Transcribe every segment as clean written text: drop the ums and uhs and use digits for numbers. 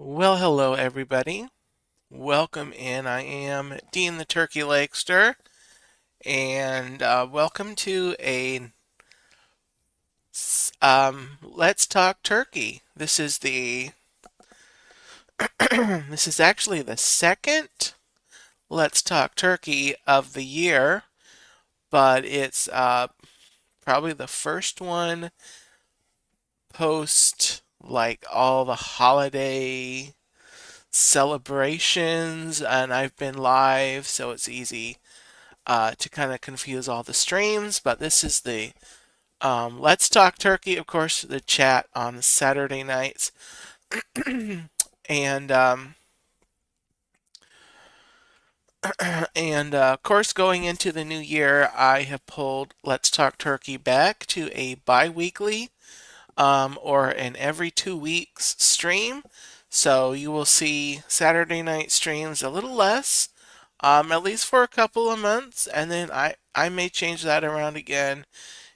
Well, hello everybody. Welcome in. I am Dean the Turkey Lakester, and welcome to a Let's Talk Turkey. This is the this is actually the second Let's Talk Turkey of the year, but it's probably the first one post like all the holiday celebrations, and I've been live, so it's easy to kind of confuse all the streams. But this is the Let's Talk Turkey, of course, the chat on Saturday nights. and of course, going into the new year, I have pulled Let's Talk Turkey back to a bi-weekly or an every 2 weeks stream. So you will see Saturday night streams a little less, at least for a couple of months, and then I may change that around again.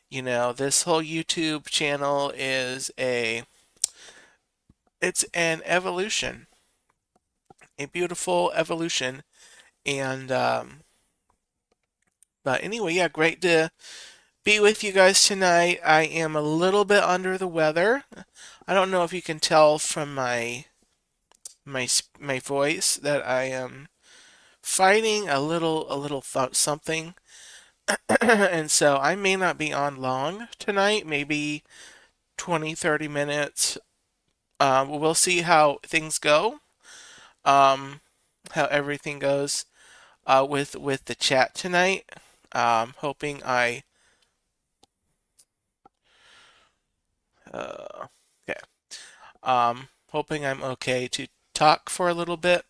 You know, this whole YouTube channel it's an evolution, a beautiful evolution. And but anyway, yeah, great to be with you guys tonight. I am a little bit under the weather. I don't know if you can tell from my voice that I am fighting a little something. And so I may not be on long tonight, maybe 20-30 minutes. We'll see how things go, how everything goes with the chat tonight. Hoping okay. Hoping I'm okay to talk for a little bit.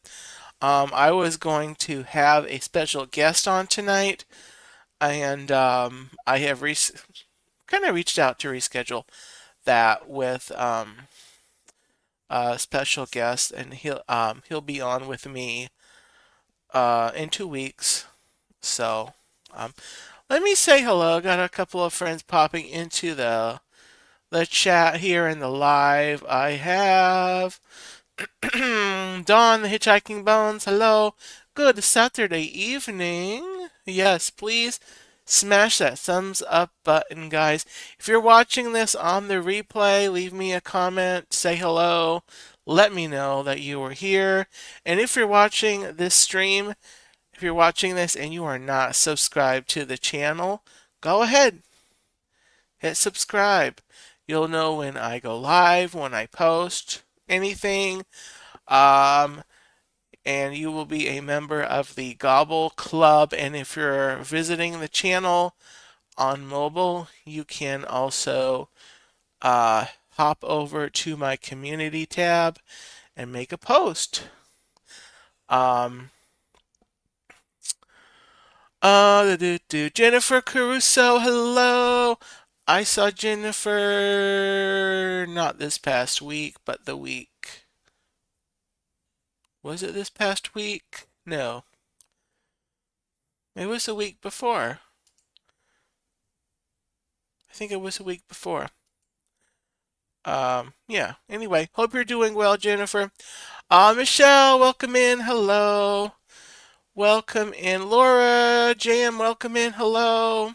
I was going to have a special guest on tonight, and I have kind of reached out to reschedule that with a special guest, and he'll be on with me in 2 weeks. So let me say hello. Got a couple of friends popping into the chat here in the live. I have Dawn, the Hitchhiking Bones. Hello. Good Saturday evening. Yes, please smash that thumbs up button, guys. If you're watching this on the replay, leave me a comment, say hello, let me know that you were here. And if you're watching this stream, if you're watching this and you are not subscribed to the channel, go ahead, hit subscribe. You'll know when I go live, when I post anything. Um, and you will be a member of the Gobble Club. And if you're visiting the channel on mobile, you can also hop over to my community tab and make a post. Um, Jennifer Caruso, hello. I saw Jennifer not this past week, but the week. Was it this past week? No, it was the week before. I think it was the week before. Yeah. Anyway, hope you're doing well, Jennifer. Michelle, welcome in. Hello. Welcome in. Laura, Jam, welcome in. Hello.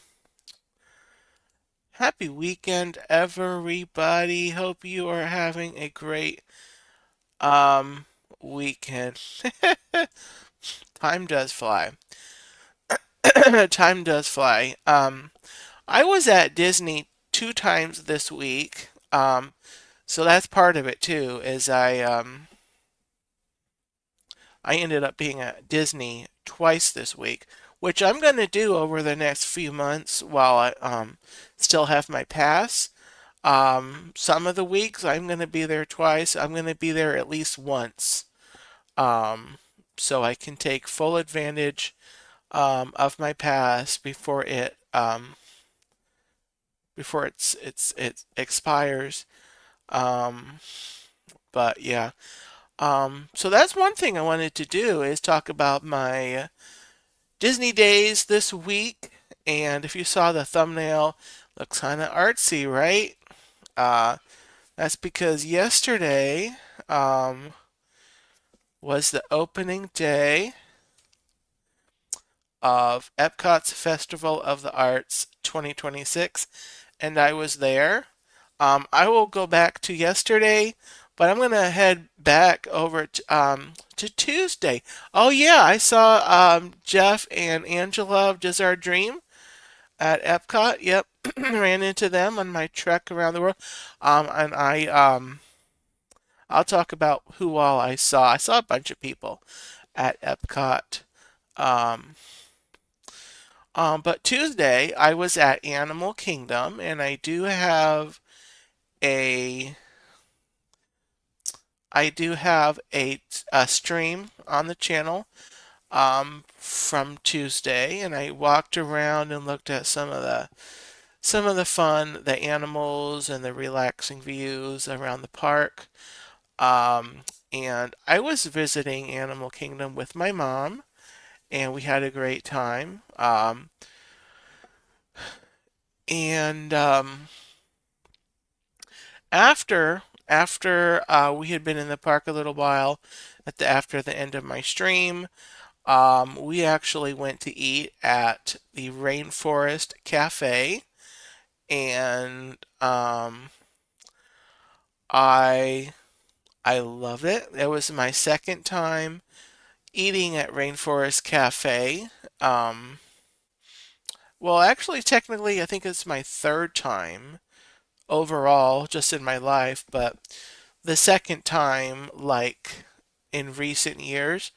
Happy weekend, everybody. Hope you are having a great um weekend. Time does fly. Time does fly. I was at Disney 2 times this week. So that's part of it too, is I ended up being at Disney twice this week, which I'm going to do over the next few months while I still have my pass. Some of the weeks I'm going to be there twice. I'm going to be there at least once, um, so I can take full advantage of my pass before it expires. Um, but yeah. So that's one thing I wanted to do is talk about my Disney days this week. And if you saw the thumbnail, looks kind of artsy, right? Uh, that's because yesterday, um, was the opening day of Epcot's Festival of the Arts 2026, and I was there. I will go back to yesterday, but I'm gonna head back over to Tuesday. Oh yeah, I saw Jeff and Angela of Just Our Dream at Epcot. Yep, ran into them on my trek around the world. And I'll talk about who all I saw. I saw a bunch of people at Epcot. Um, but Tuesday I was at Animal Kingdom, and a I do have a stream on the channel from Tuesday, and I walked around and looked at some of the fun, the animals and the relaxing views around the park. Um, and I was visiting Animal Kingdom with my mom, and we had a great time. And after we had been in the park a little while, after the end of my stream, we actually went to eat at the Rainforest Cafe, and I I love it. It was my second time eating at Rainforest Cafe. Um, well, actually, technically, I think it's my third time overall, just in my life, but the second time, like in recent years.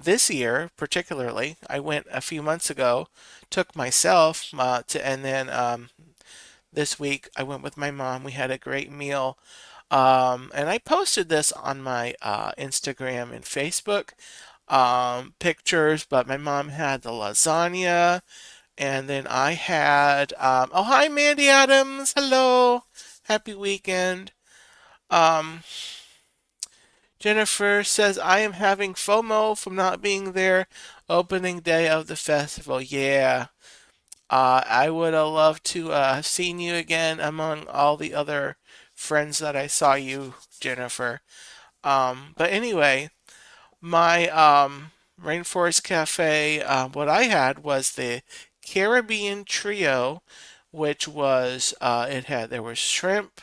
This year, particularly, I went a few months ago, took myself and then this week I went with my mom. We had a great meal. And I posted this on my Instagram and Facebook pictures, but my mom had the lasagna, and then I had, oh, hi, Mandy Adams. Hello. Happy weekend. Um, Jennifer says, I am having FOMO from not being there opening day of the festival. Yeah. I would have loved to have seen you again among all the other friends that I saw you, Jennifer. But anyway, my Rainforest Cafe, what I had was the Caribbean Trio, which was there was shrimp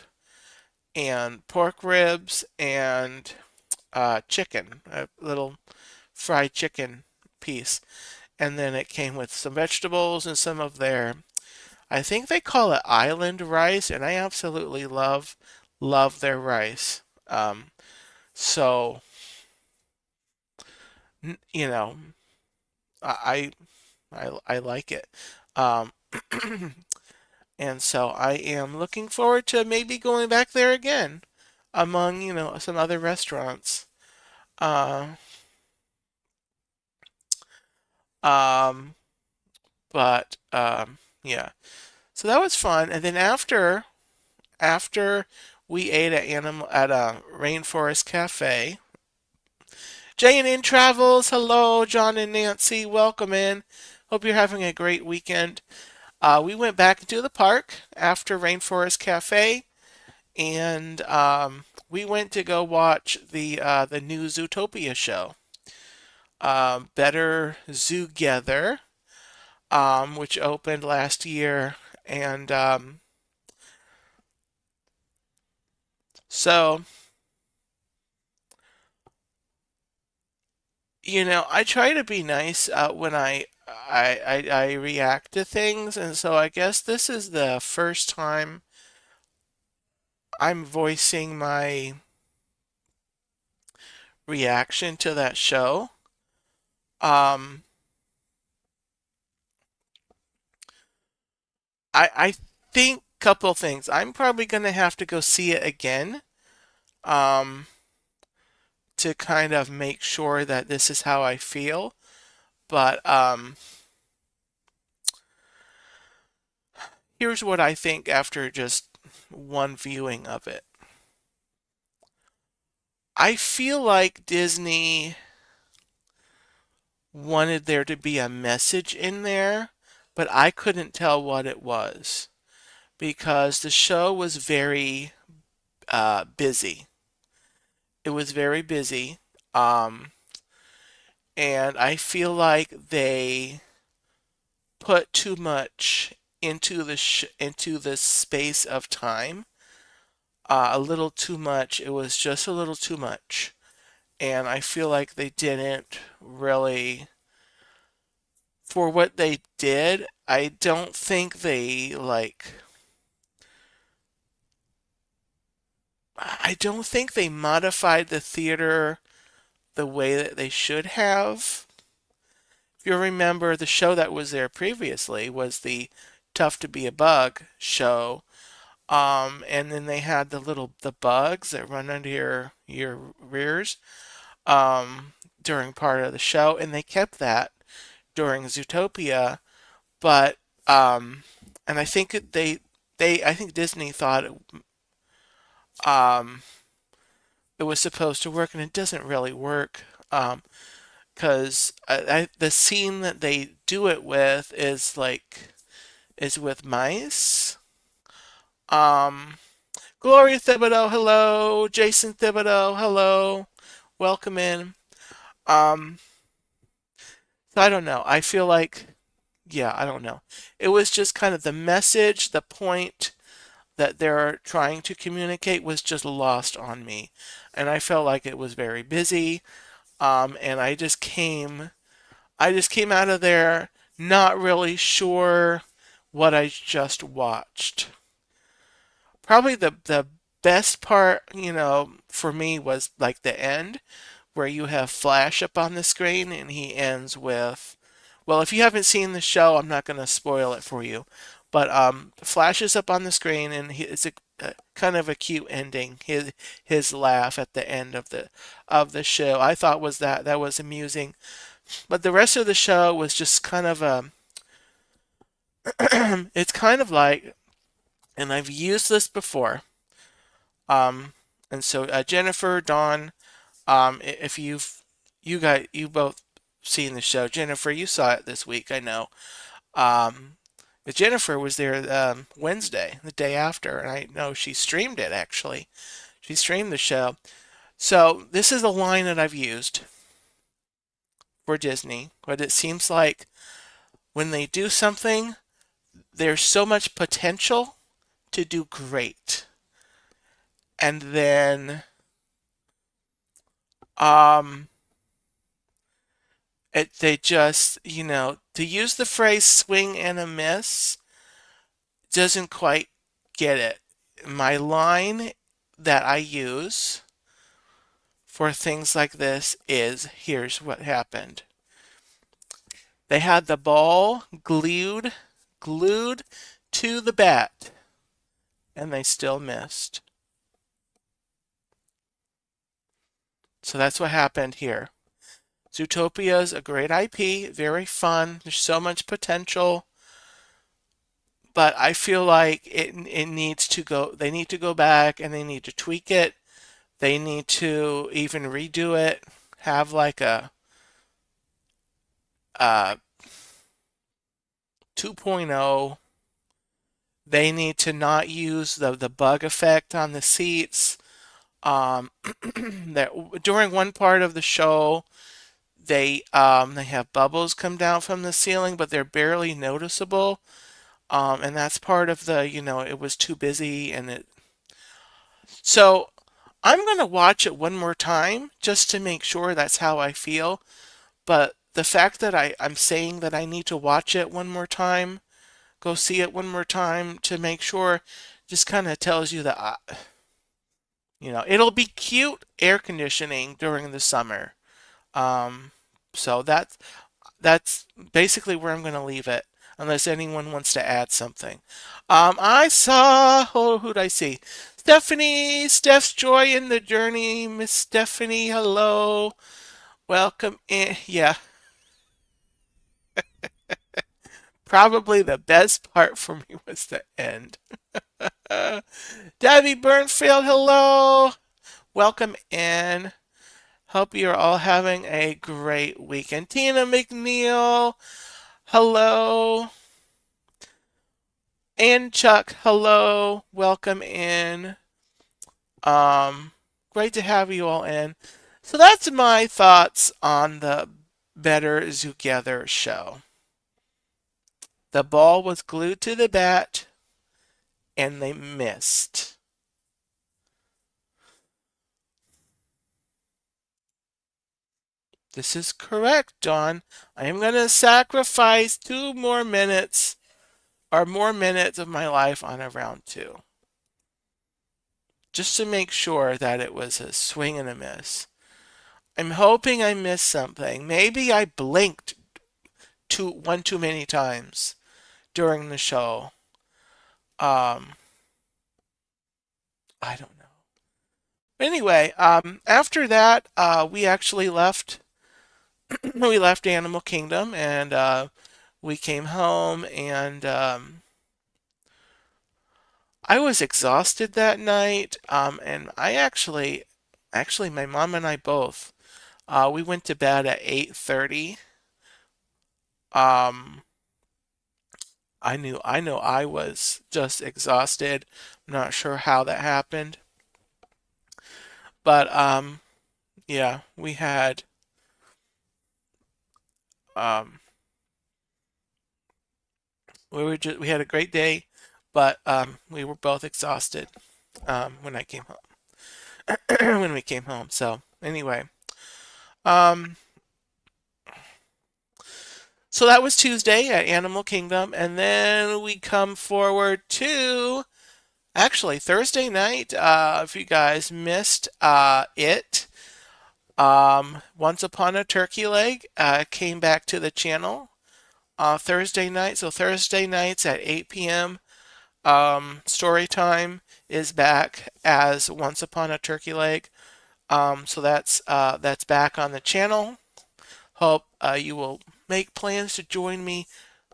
and pork ribs and chicken, a little fried chicken piece, and then it came with some vegetables and some of their, I think they call it island rice, and I absolutely love their rice. So you know, I I like it. Um, and so I am looking forward to maybe going back there again among, some other restaurants. Uh, um, but yeah. So that was fun. And then after we ate at a Rainforest Cafe, J&N Travels, hello, John and Nancy, welcome in. Hope you're having a great weekend. We went back into the park after Rainforest Cafe, and we went to go watch the new Zootopia show, Better Zoogether, which opened last year, and so I try to be nice when I react to things, and so I guess this is the first time I'm voicing my reaction to that show. Um, I think couple things. I'm probably gonna have to go see it again, um, to kind of make sure that this is how I feel. But here's what I think after just one viewing of it. I feel like Disney wanted there to be a message in there, but I couldn't tell what it was because the show was very busy. It was very busy. Um, and I feel like they put too much into into the space of time. A little too much. It was just a little too much. And I feel like they didn't really, for what they did, I don't think they I don't think they modified the theater the way that they should have. If you remember, the show that was there previously was the Tough to Be a Bug show. And then they had the bugs that run under your rears during part of the show, and they kept that during Zootopia. But and I think I think Disney thought um, it was supposed to work, and it doesn't really work. Because the scene that they do it with is with mice. Um, Gloria Thibodeau, hello. Jason Thibodeau, hello. Welcome in. Um, so I don't know. I feel like, yeah, I don't know. It was just kind of the message, the point that they're trying to communicate was just lost on me. And I felt like it was very busy. And I just came out of there not really sure what I just watched. Probably the best part, for me was like the end where you have Flash up on the screen and he ends with, well, if you haven't seen the show, I'm not going to spoil it for you. But Flash is up on the screen and it's a kind of a cute ending. His laugh at the end of the show, I thought that was amusing. But the rest of the show was just kind of a it's kind of like, and I've used this before. Um, and so Jennifer, Dawn, if you both seen the show, Jennifer, you saw it this week, I know. Um, but Jennifer was there Wednesday, the day after, and I know she streamed it actually. She streamed the show. So this is a line that I've used for Disney, but it seems like when they do something, there's so much potential to do great. And then um they just, to use the phrase swing and a miss doesn't quite get it. My line that I use for things like this is here's what happened. They had the ball glued to the bat and they still missed. So that's what happened here. Zootopia is a great IP, very fun. There's so much potential, but I feel like it needs to go. They need to go back and they need to tweak it. They need to even redo it. Have like a 2.0. They need to not use the bug effect on the seats. That during one part of the show, they have bubbles come down from the ceiling, but they're barely noticeable. And that's part of it was too busy and it. So I'm gonna watch it one more time just to make sure that's how I feel. But the fact that I'm saying that I need to watch it one more time, go see it one more time to make sure, just kind of tells you that it'll be cute air conditioning during the summer. Um, so that's basically where I'm going to leave it, unless anyone wants to add something. I saw, oh, who'd I see? Steph's Joy in the Journey. Miss Stephanie, hello. Welcome in. Yeah, probably the best part for me was the end. Debbie Burnfield, hello. Welcome in. Hope you're all having a great weekend. Tina McNeil, hello. And Chuck, hello. Welcome in. Um, Great to have you all in. So that's my thoughts on the Better Together show. The ball was glued to the bat and they missed. This is correct, John. I am going to sacrifice 2 more minutes or more minutes of my life on a round two. Just to make sure that it was a swing and a miss. I'm hoping I missed something. Maybe I blinked one too many times during the show. Um, I don't know. Anyway, after that, we actually left. We left Animal Kingdom and we came home, and I was exhausted that night. And actually, my mom and I both, we went to bed at 8:30. Um, I know I was just exhausted. I'm not sure how that happened, but yeah, um, we had a great day, but we were both exhausted when I came home. When we came home. So anyway, um, so that was Tuesday at Animal Kingdom, and then we come forward to actually Thursday night. If you guys missed it, Once Upon a Turkey Leg came back to the channel Thursday night. So Thursday nights at 8 p.m. Story time is back as Once Upon a Turkey Leg. So that's back on the channel. Hope you will make plans to join me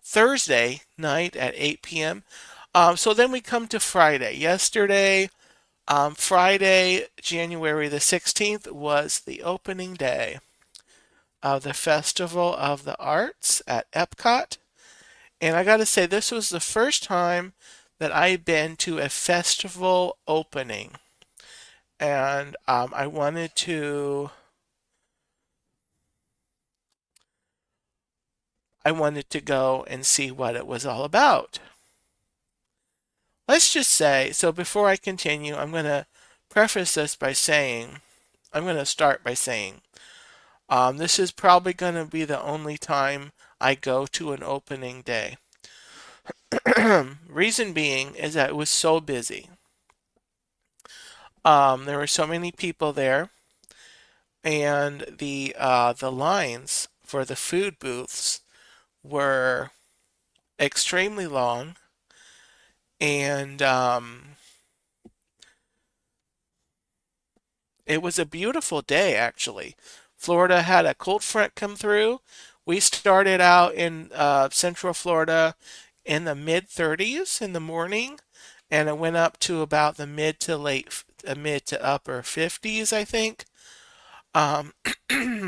Thursday night at 8 p.m. So then we come to Friday. Yesterday, Friday, January the 16th, was the opening day of the Festival of the Arts at Epcot. And I gotta say, this was the first time that I've been to a festival opening. And I wanted to go and see what it was all about. Let's just say, so before I continue, I'm going to preface this by saying, I'm going to start by saying, this is probably going to be the only time I go to an opening day. Reason being is that it was so busy. There were so many people there, and the lines for the food booths were extremely long, and it was a beautiful day, actually. Florida had a cold front come through. We started out in Central Florida in the mid 30s in the morning, and it went up to about the mid to upper 50s, I think. Um,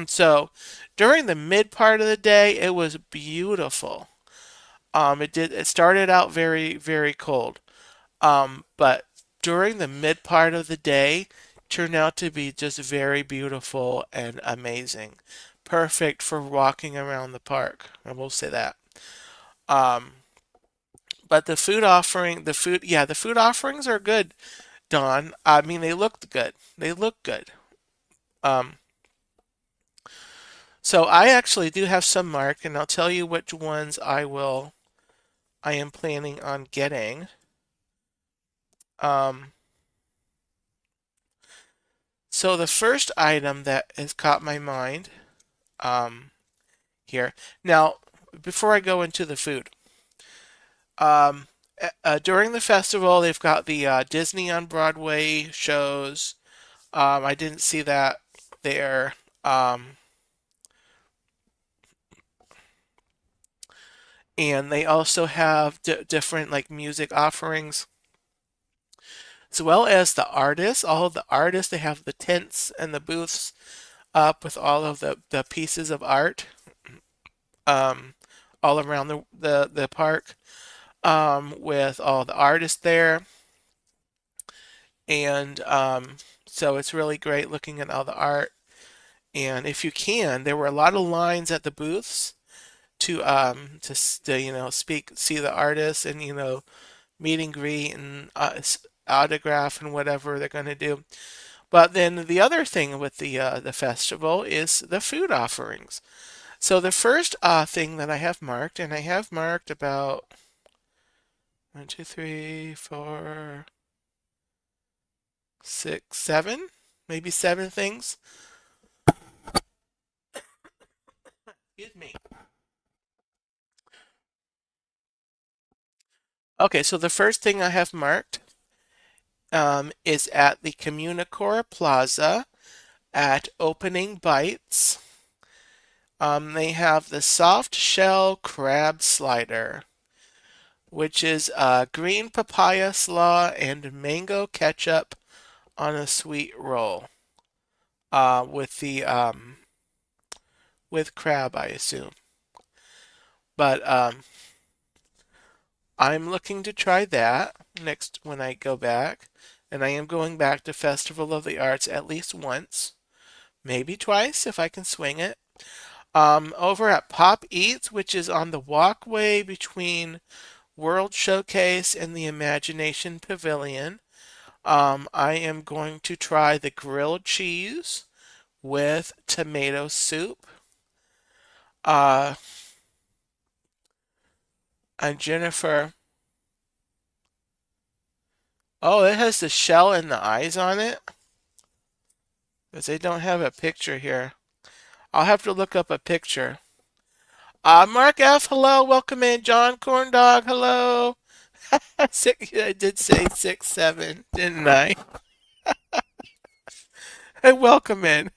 so during the mid part of the day, it was beautiful. It started out very, very cold. But during the mid part of the day, turned out to be just very beautiful and amazing. Perfect for walking around the park. I will say that. Um, but the food offerings are good, Don. I mean, they looked good. They look good. Um, so I actually do have some marked, and I'll tell you which ones I am planning on getting. Um, so the first item that has caught my mind um, here. Now, before I go into the food, um, during the festival, they've got the Disney on Broadway shows. I didn't see that there. Um, and they also have different like music offerings, as well as the artists. All of the artists, they have the tents and the booths up with all of the pieces of art um, all around the park, with all the artists there. And so it's really great looking at all the art. And if you can, there were a lot of lines at the booths to speak, see the artists, and meet and greet and autograph and whatever they're going to do. But then the other thing with the festival is the food offerings. So the first thing that I have marked, and I have marked about one, two, three, four, six, seven, maybe seven things. Excuse me. Okay, so the first thing I have marked is at the Communicora Plaza at Opening Bites. They have the soft shell crab slider, which is green papaya slaw and mango ketchup on a sweet roll. With crab, I assume. But I'm looking to try that next when I go back, and I am going back to Festival of the Arts at least once, maybe twice if I can swing it. Over at Pop Eats, which is on the walkway between World Showcase and the Imagination Pavilion, I am going to try the grilled cheese with tomato soup. Uh, and Jennifer, oh, it has the shell and the eyes on it. Because they don't have a picture here. I'll have to look up a picture. Mark F, hello, welcome in. John Corndog, hello. I did say 6-7, didn't I? Welcome in.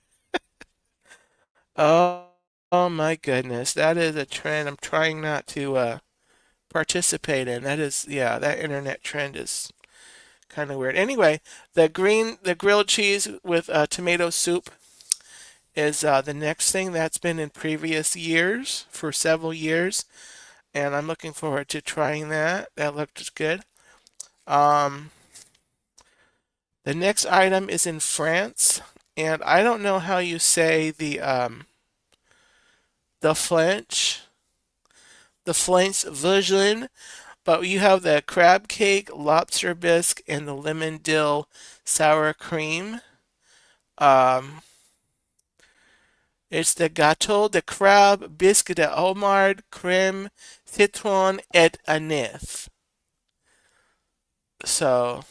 Oh, oh my goodness, that is a trend I'm trying not to participate in. That is, yeah, that internet trend is kind of weird. Anyway, the grilled cheese with tomato soup is the next thing that's been in previous years for several years, and I'm looking forward to trying that. That looked good. Um, the next item is in France, and I don't know how you say the French version, but you have the crab cake, lobster bisque, and the lemon dill sour cream. Um, it's the gâteau de crabe, bisque de homard, crème, citron, et anis. So,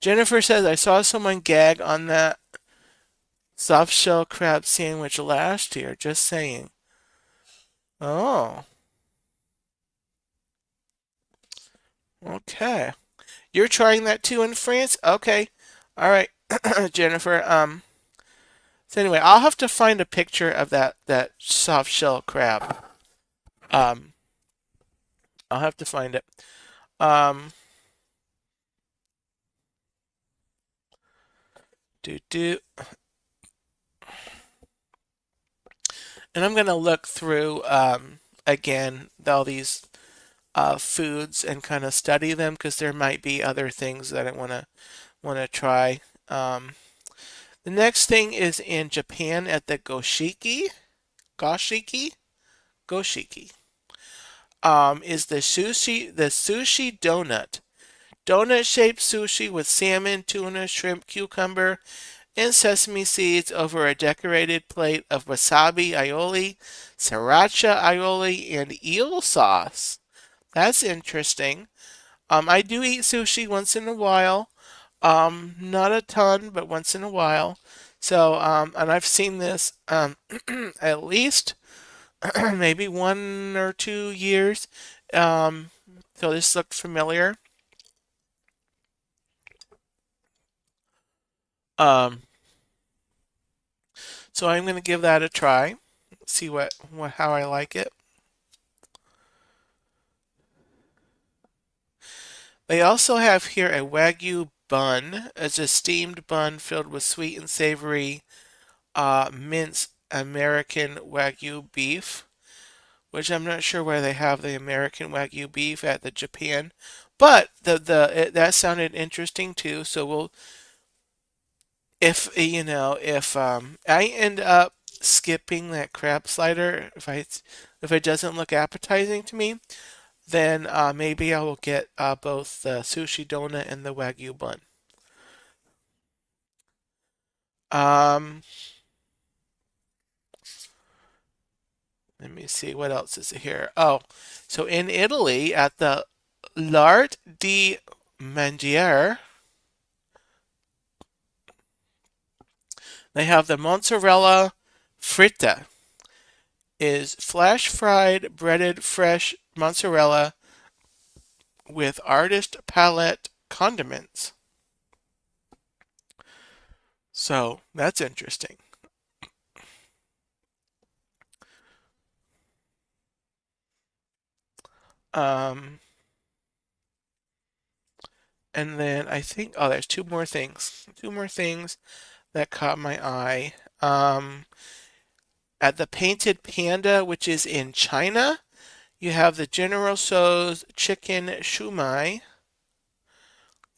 Jennifer says, I saw someone gag on that soft shell crab sandwich last year. Just saying. Oh, okay. You're trying that too in France? Okay. All right, Jennifer. So anyway, I'll have to find a picture of that soft shell crab. Um, I'll have to find it. Um, do do. And I'm gonna look through again all these foods and kind of study them because there might be other things that I wanna try. The next thing is in Japan at the Goshiki, Goshiki. Is the sushi donut shaped sushi with salmon, tuna, shrimp, cucumber, and sesame seeds over a decorated plate of wasabi aioli, sriracha aioli, and eel sauce. That's interesting. I do eat sushi once in a while. Not a ton, but once in a while. So, and I've seen this at least maybe 1 or 2 years. Um, so this looked familiar. Um, so I'm going to give that a try. See what how I like it. They also have here a Wagyu bun. It's a steamed bun filled with sweet and savory minced American Wagyu beef, which I'm not sure where they have the American Wagyu beef at the Japan, but that sounded interesting too. So if I end up skipping that crab slider, if it doesn't look appetizing to me, then maybe I will get both the sushi donut and the wagyu bun. Um, Let me see what else is here. Oh, so in Italy at the L'Art di Mangiare, they have the mozzarella fritta, is flash fried breaded fresh mozzarella with artist palette condiments. So that's interesting. Um, and then I think, oh, there's two more things. Two more things that caught my eye. At the Painted Panda, which is in China, you have the General Tso's chicken shumai.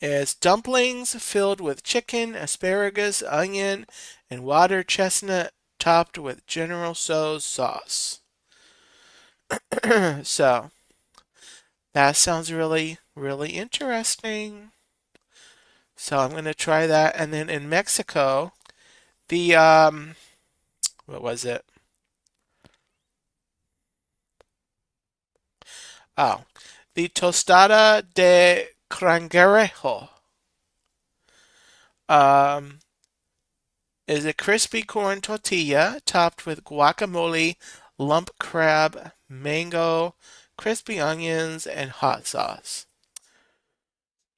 It's dumplings filled with chicken, asparagus, onion, and water chestnut topped with General Tso's sauce. So that sounds really, really interesting. So I'm gonna try that. And then in Mexico, the what was it? Oh, the tostada de cangrejo. Um, is a crispy corn tortilla topped with guacamole, lump crab, mango, crispy onions, and hot sauce.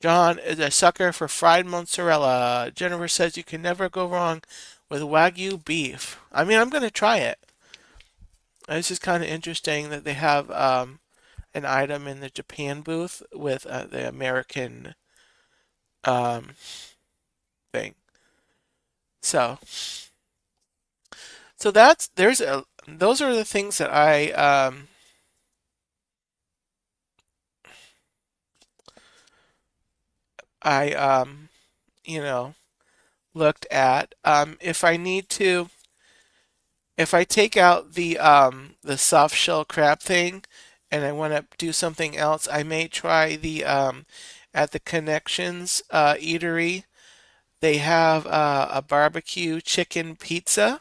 John is a sucker for fried mozzarella. Jennifer says you can never go wrong with Wagyu beef. I mean, I'm going to try it. It's just kind of interesting that they have an item in the Japan booth with the American um, thing. So, so that's there's a those are the things that I you know looked at. If I need to, if I take out the soft shell crab thing, and I want to do something else, I may try the at the Connections eatery. They have a barbecue chicken pizza,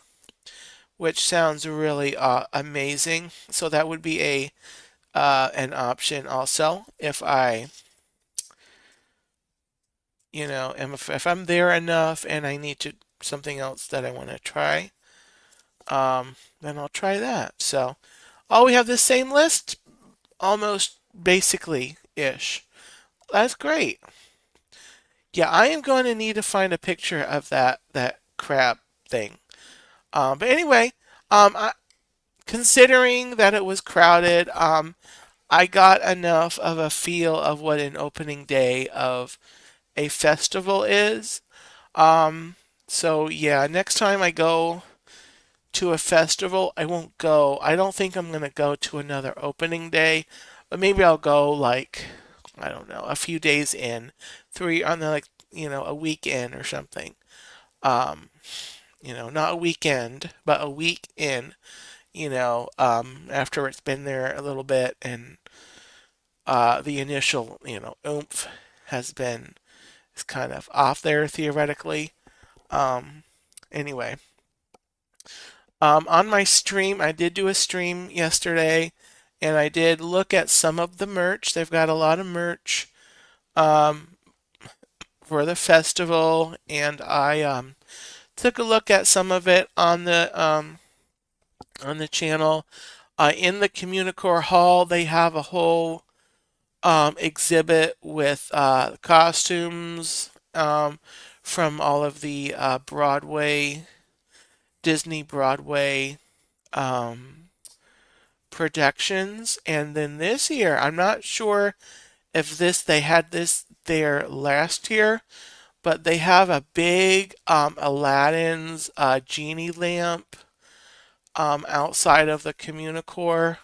which sounds really amazing. So that would be a an option also if I, if I'm there enough and I need to something else that I want to try, then I'll try that. So, oh, we have the same list, almost basically ish. That's great. Yeah, I am going to need to find a picture of that crab thing. But anyway, considering that it was crowded, I got enough of a feel of what an opening day of a festival is. Um, so yeah, next time I go to a festival, I won't go. I don't think I'm gonna go to another opening day, but maybe I'll go like, I don't know, a few days in, three on the like, a weekend or something. Um, not a weekend, but a week in, after it's been there a little bit and the initial, oomph has been is kind of off there theoretically. Um, anyway, on my stream, I did do a stream yesterday, and I did look at some of the merch. They've got a lot of merch um, for the festival, and I took a look at some of it on the channel. In the Communicore Hall, they have a whole exhibit with costumes from all of the Disney Broadway um, productions. And then this year, I'm not sure if they had this there last year, but they have a big Aladdin's genie lamp outside of the Communicore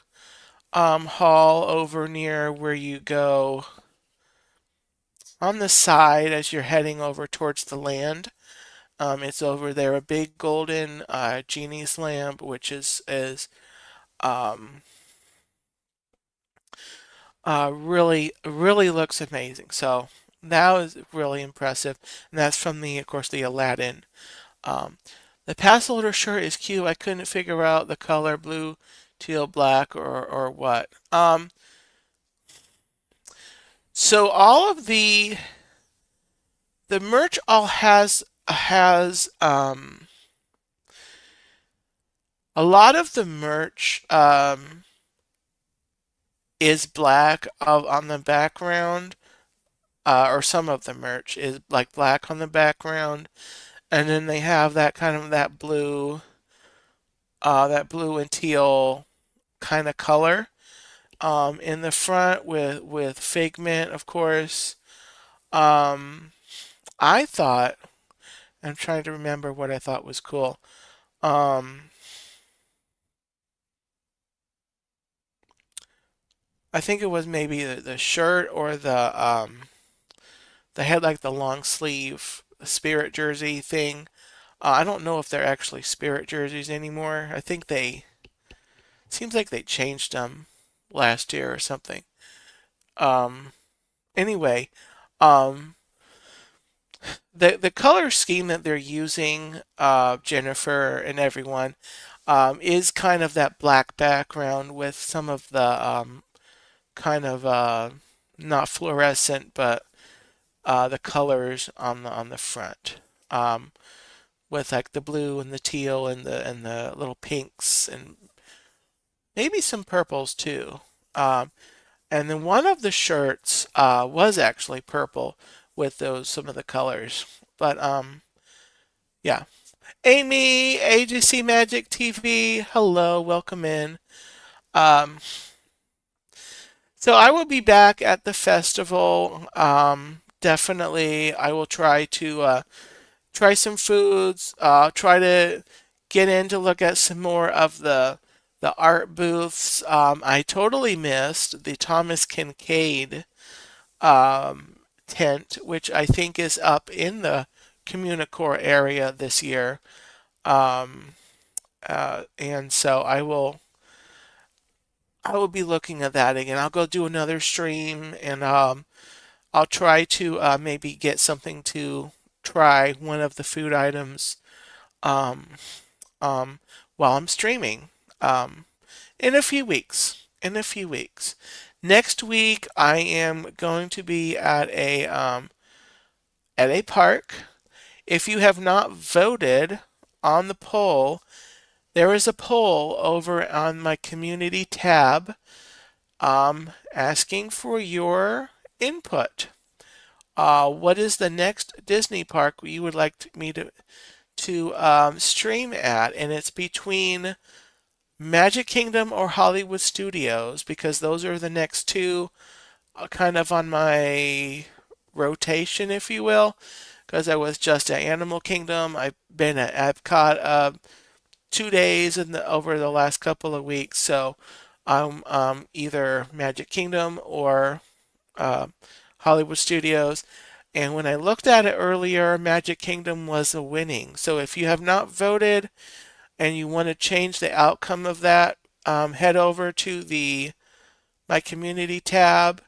hall over near where you go on the side as you're heading over towards the land. It's over there, a big golden genie's lamp, which is um, really looks amazing. So that was really impressive, and that's from the, of course, the Aladdin. Um, the pass holder shirt is cute. I couldn't figure out the color blue, teal, black, or what. So all of the merch all has a lot of the merch is black on the background, or some of the merch is like black on the background, and then they have that kind of that blue and teal kind of color in the front with figment, of course. Um, I thought I'm trying to remember what I thought was cool. Um, I think it was maybe the shirt or they had like the long sleeve spirit jersey thing. I don't know if they're actually spirit jerseys anymore. I think they seems like they changed them last year or something. Um, anyway, um, the color scheme that they're using, Jennifer and everyone, is kind of that black background with some of the kind of not fluorescent, but the colors on the front, with like the blue and the teal and the little pinks and maybe some purples too. Um, and then one of the shirts was actually purple with those some of the colors. But yeah. Amy, AGC Magic TV, hello, welcome in. Um, so I will be back at the festival. Definitely, I will try to try some foods. Try to get in to look at some more of the art booths. I totally missed the Thomas Kincaid tent, which I think is up in the Communicore area this year. Um, and so I will be looking at that again. I'll go do another stream and I'll try to maybe get something to try one of the food items um, um, while I'm streaming in a few weeks. In a few weeks. Next week, I am going to be at a park. If you have not voted on the poll, there is a poll over on my community tab asking for your input. What is the next Disney park you would like me to stream at? And it's between Magic Kingdom or Hollywood Studios because those are the next two kind of on my rotation, if you will. Because I was just at Animal Kingdom. I've been at Epcot 2 days over the last couple of weeks. So I'm either Magic Kingdom or uh, Hollywood Studios. And when I looked at it earlier, Magic Kingdom was a winning. So if you have not voted and you want to change the outcome of that, head over to the my community tab.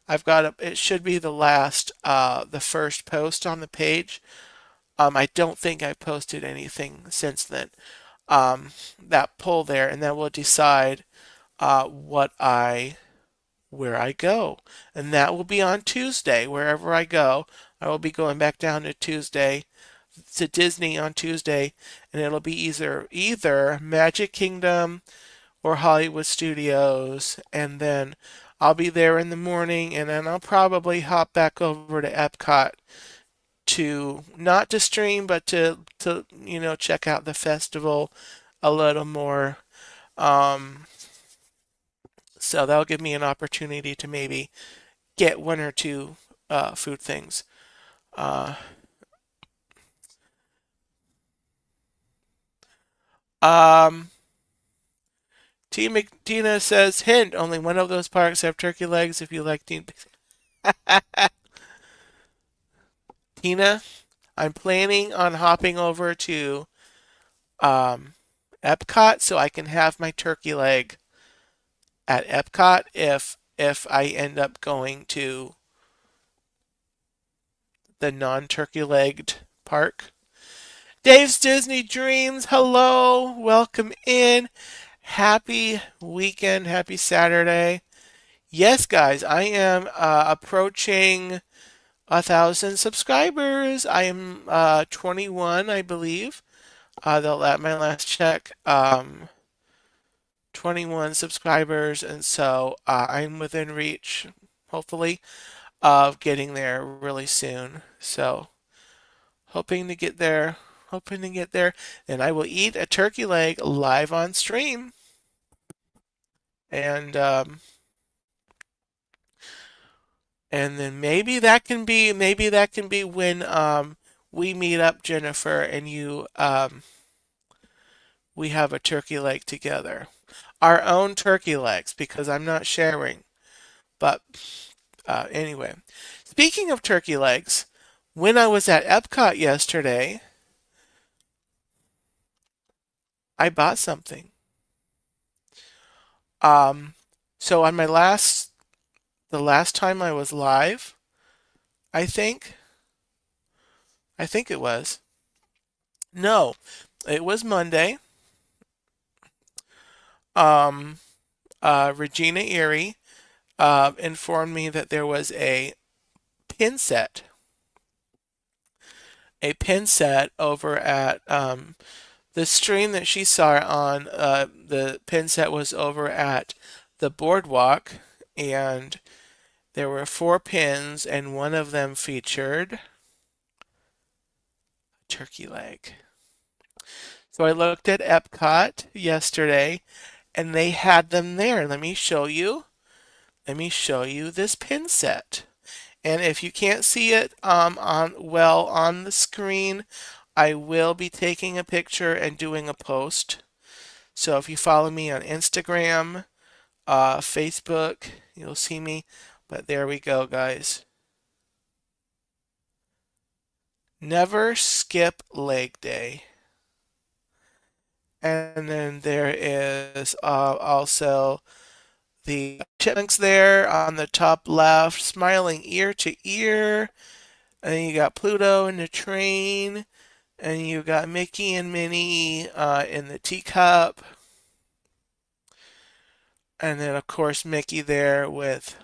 It should be the first post on the page. I don't think I posted anything since then. That poll there, and that will decide what where I go, and that will be on Tuesday. Wherever I go, I will be going back down to Disney on Tuesday, and it'll be either Magic Kingdom or Hollywood Studios, and then I'll be there in the morning, and then I'll probably hop back over to Epcot to not to stream, but to check out the festival a little more. Um, so that'll give me an opportunity to maybe get one or two food things. Uh, um, Tina says, hint, only one of those parks have turkey legs if you like Tina. I'm planning on hopping over to um, Epcot so I can have my turkey leg at Epcot if I end up going to the non-turkey legged park. Dave's Disney Dreams, hello, welcome in. Happy weekend, happy Saturday. Yes, guys, I am approaching 1,000 subscribers. I am 21, I believe. At my last check, 21 subscribers, and so I'm within reach, hopefully, of getting there really soon. So hoping to get there, hoping to get there, and I will eat a turkey leg live on stream. And and then maybe that can be when we meet up, Jennifer, and you we have a turkey leg together. Our own turkey legs because I'm not sharing. But anyway, speaking of turkey legs, when I was at Epcot yesterday, I bought something. Um, so on the last time I was live, I think, I think it was. No, it was Monday. Um, Regina Erie informed me that there was pin set, a pin set over at the stream that she saw on. The pin set was over at the boardwalk, and there were 4 pins, and one of them featured turkey leg. So I looked at Epcot yesterday, and they had them there. Let me show you. Let me show you this pin set. And if you can't see it on the screen, I will be taking a picture and doing a post. So if you follow me on Instagram, Facebook, you'll see me. But there we go, guys. Never skip leg day. And then there is also the chipmunks there on the top left, smiling ear to ear. And then you got Pluto in the train. And you got Mickey and Minnie in the teacup. And then, of course, Mickey there with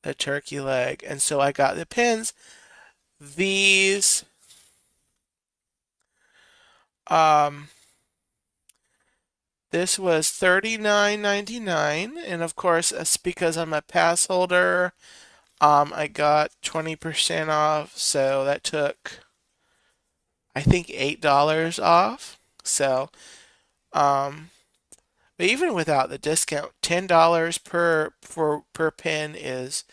the turkey leg. And so I got the pins. These, um, this was $39.99. And of course, it's because I'm a pass holder, I got 20% off. So that took, I think, $8 off. So, um, but even without the discount, $10 per pin is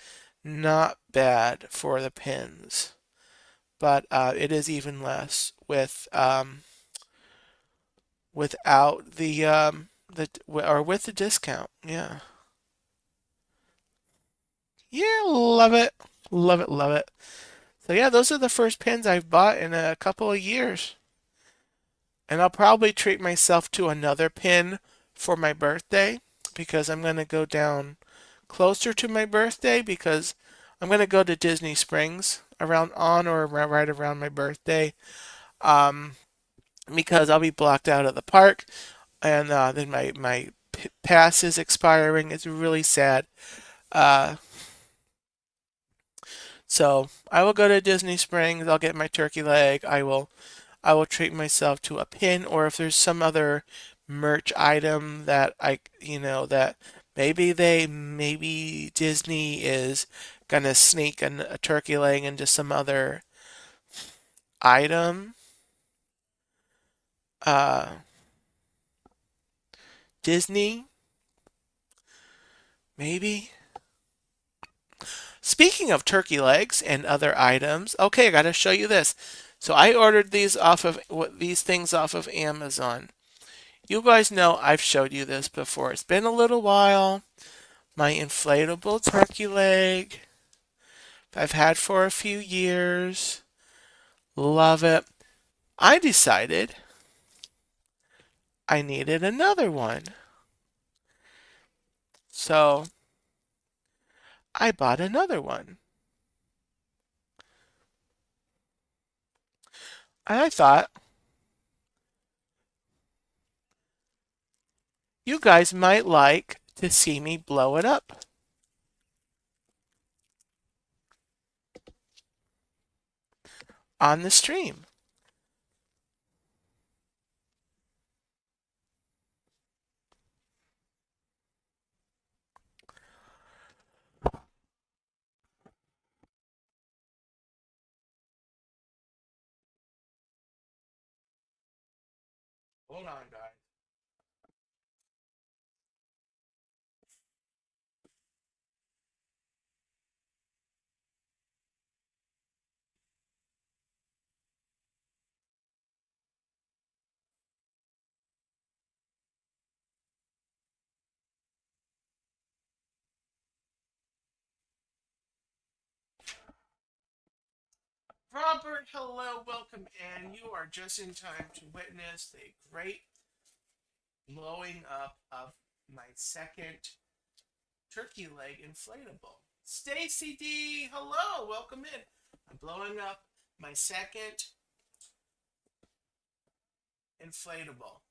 not bad for the pins. But it is even less without with the discount. Yeah. Yeah, love it. Love it, love it. So yeah, those are the first pins I've bought in a couple of years. And I'll probably treat myself to another pin for my birthday because I'm going to go down closer to my birthday because I'm going to go to Disney Springs around on or right around my birthday um, because I'll be blocked out of the park and then my pass is expiring. It's really sad. Uh, so I will go to Disney Springs. I'll get my turkey leg. I will treat myself to a pin, or if there's some other merch item that that maybe Disney is gonna sneak a turkey leg into some other item. Uh, Disney, maybe. Speaking of turkey legs and other items, okay, I gotta show you this. So I ordered these things off of Amazon. You guys know I've showed you this before. It's been a little while. My inflatable turkey leg I've had for a few years. Love it. I decided I needed another one. So I bought another one. And I thought you guys might like to see me blow it up on the stream. Hold on, guys. Robert, hello, welcome in. You are just in time to witness the great blowing up of my second turkey leg inflatable. Stacy D, hello, welcome in. I'm blowing up my second inflatable.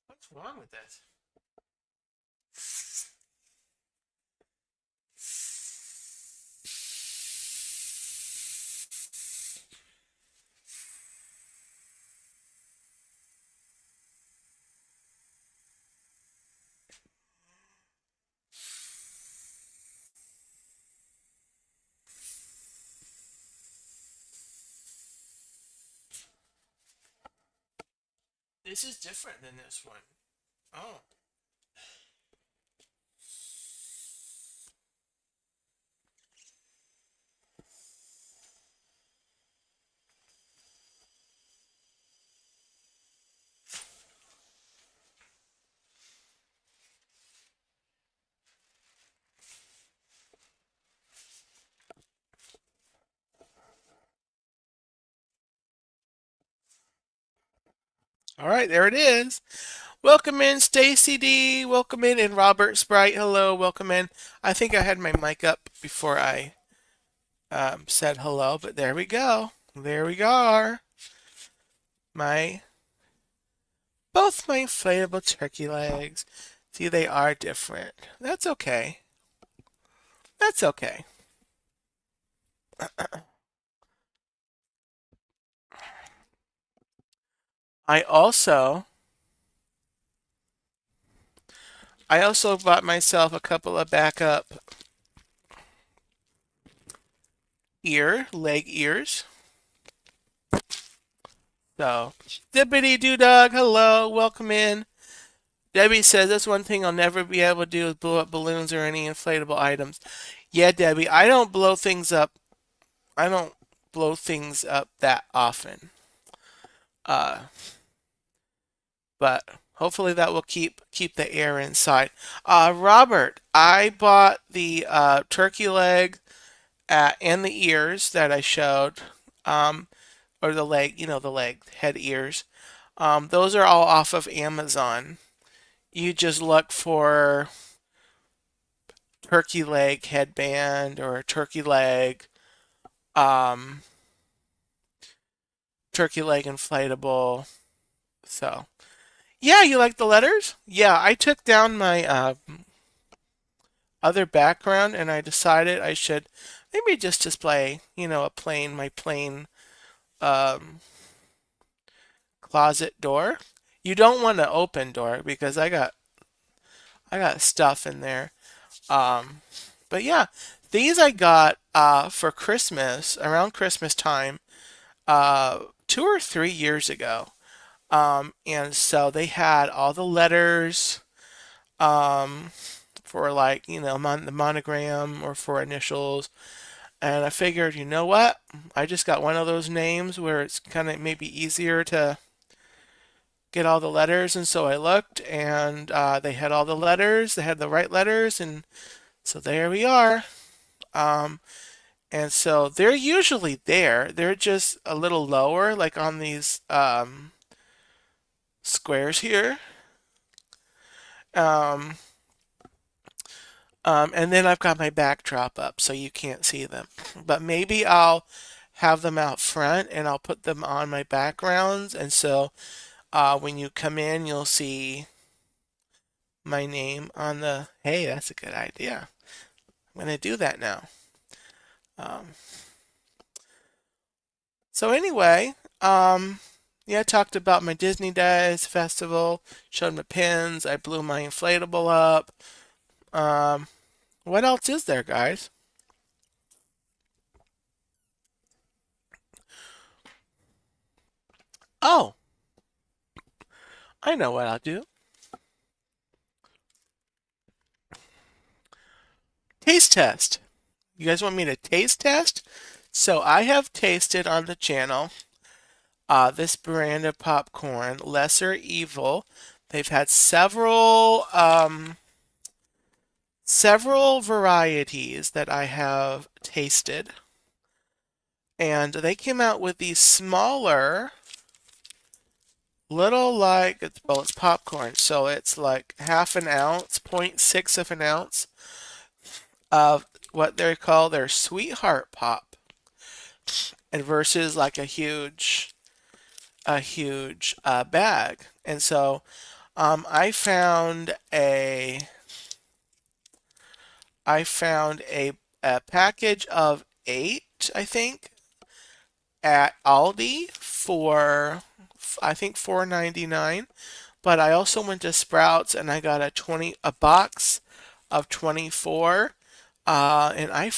What's wrong with this? This is different than this one. Oh. All right, there it is. Welcome in, Stacy D. Welcome in, and Robert Sprite. Hello, welcome in. I think I had my mic up before I said hello, but there we go. There we are. My both my inflatable turkey legs. See, they are different. That's okay. That's okay. I also I also bought myself a couple of backup leg ears. So, Dippity Doo Dog, hello, welcome in. Debbie says that's one thing I'll never be able to do is blow up balloons or any inflatable items. Yeah, Debbie, I don't blow things up. I don't blow things up that often. Uh, but hopefully that will keep the air inside. Robert, I bought the turkey leg and the ears that I showed, or the leg, the leg, head ears. Those are all off of Amazon. You just look for turkey leg headband or um, turkey leg inflatable. So, yeah, you like the letters? Yeah, I took down my other background and I decided I should maybe just display, my plain um, closet door. You don't want an open door because I got stuff in there. Um, but yeah, these I got for Christmas around Christmas time, 2 or 3 years ago. And so they had all the letters um, for like, you know, the monogram or for initials. And I figured, you know what? I just got one of those names where it's kind of maybe easier to get all the letters. And so I looked and they had all the letters, they had the right letters. And so there we are. Um, and so they're usually there. They're just a little lower, like on these squares here. Um, and then I've got my backdrop up so you can't see them. But maybe I'll have them out front and I'll put them on my backgrounds. And so when you come in, you'll see my name on the, hey, that's a good idea. I'm going to do that now. Um, so anyway, yeah, I talked about my Disney Days festival, showed my pins, I blew my inflatable up. Um, what else is there, guys? Oh, I know what I'll do. Taste test. You guys want me to taste test? So I have tasted on the channel this brand of popcorn, Lesser Evil. They've had several varieties that I have tasted, and they came out with these smaller, little like well, it's popcorn, so it's like half an ounce, 0.6 of an ounce of what they call their Sweetheart Pop, and versus like a huge bag. And so I found a package of 8, I think, at Aldi for I think 4.99. But I also went to Sprouts and I got a box of 24. And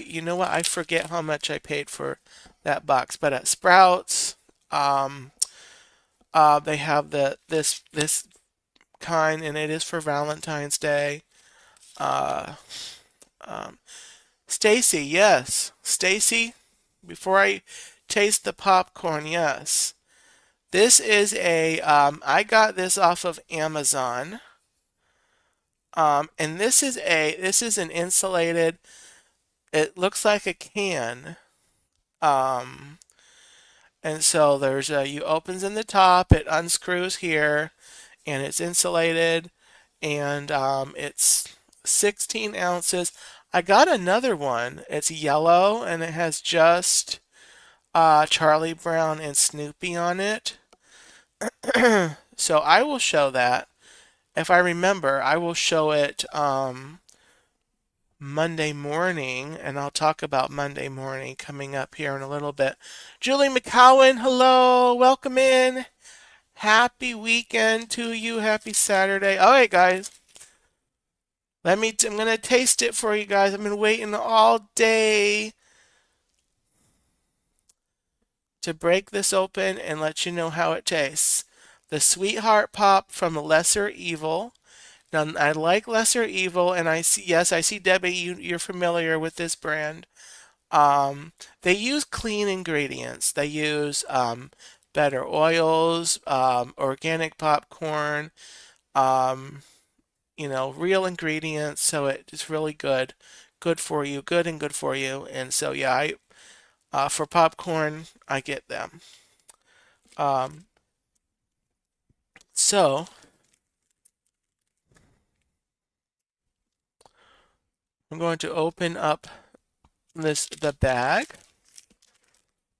you know what? I forget how much I paid for that box. But at Sprouts, um, they have this kind, and it is for Valentine's Day. Uh, um, Stacy, yes, Stacy. Before I taste the popcorn, yes. This is I got this off of Amazon. And this is an insulated, it looks like a can. Um, and so you opens in the top, it unscrews here, and it's insulated, and it's 16 ounces. I got another one. It's yellow, and it has just Charlie Brown and Snoopy on it. So I will show that. If I remember, I will show it Monday morning, and I'll talk about Monday morning coming up here in a little bit. Julie McCowan, hello, welcome in. Happy weekend to you. Happy Saturday. All right, guys. I'm gonna taste it for you guys. I've been waiting all day to break this open and let you know how it tastes. The Sweetheart Pop from Lesser Evil. Now, I like Lesser Evil, and I see Debbie, you're familiar with this brand. They use clean ingredients. They use better oils, organic popcorn, um, real ingredients. So it's really good for you, good and good for you. And so yeah, for popcorn, I get them. Um, so I'm going to open up the bag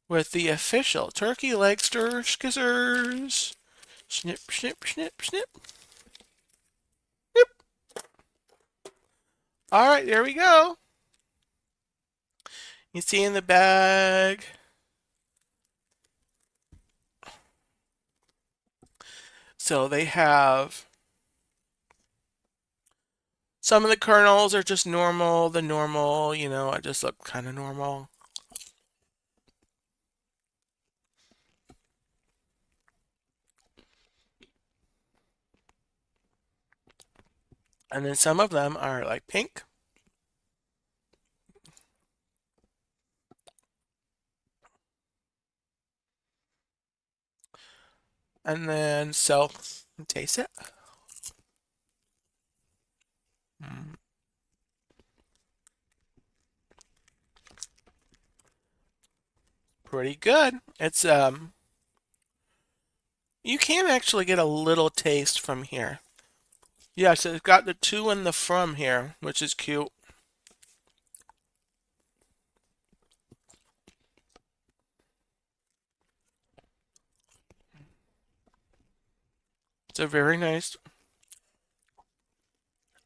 with the official turkey leg stir skizzers. Snip, snip, snip, snip. Snip. All right, there we go. You see in the bag. So they have some of the kernels are just normal, I just look kind of normal. And then some of them are like pink. And then, so, taste it. Mm, pretty good. It's, you can actually get a little taste from here. Yes, it's got the to and the from here, which is cute. It's a very nice,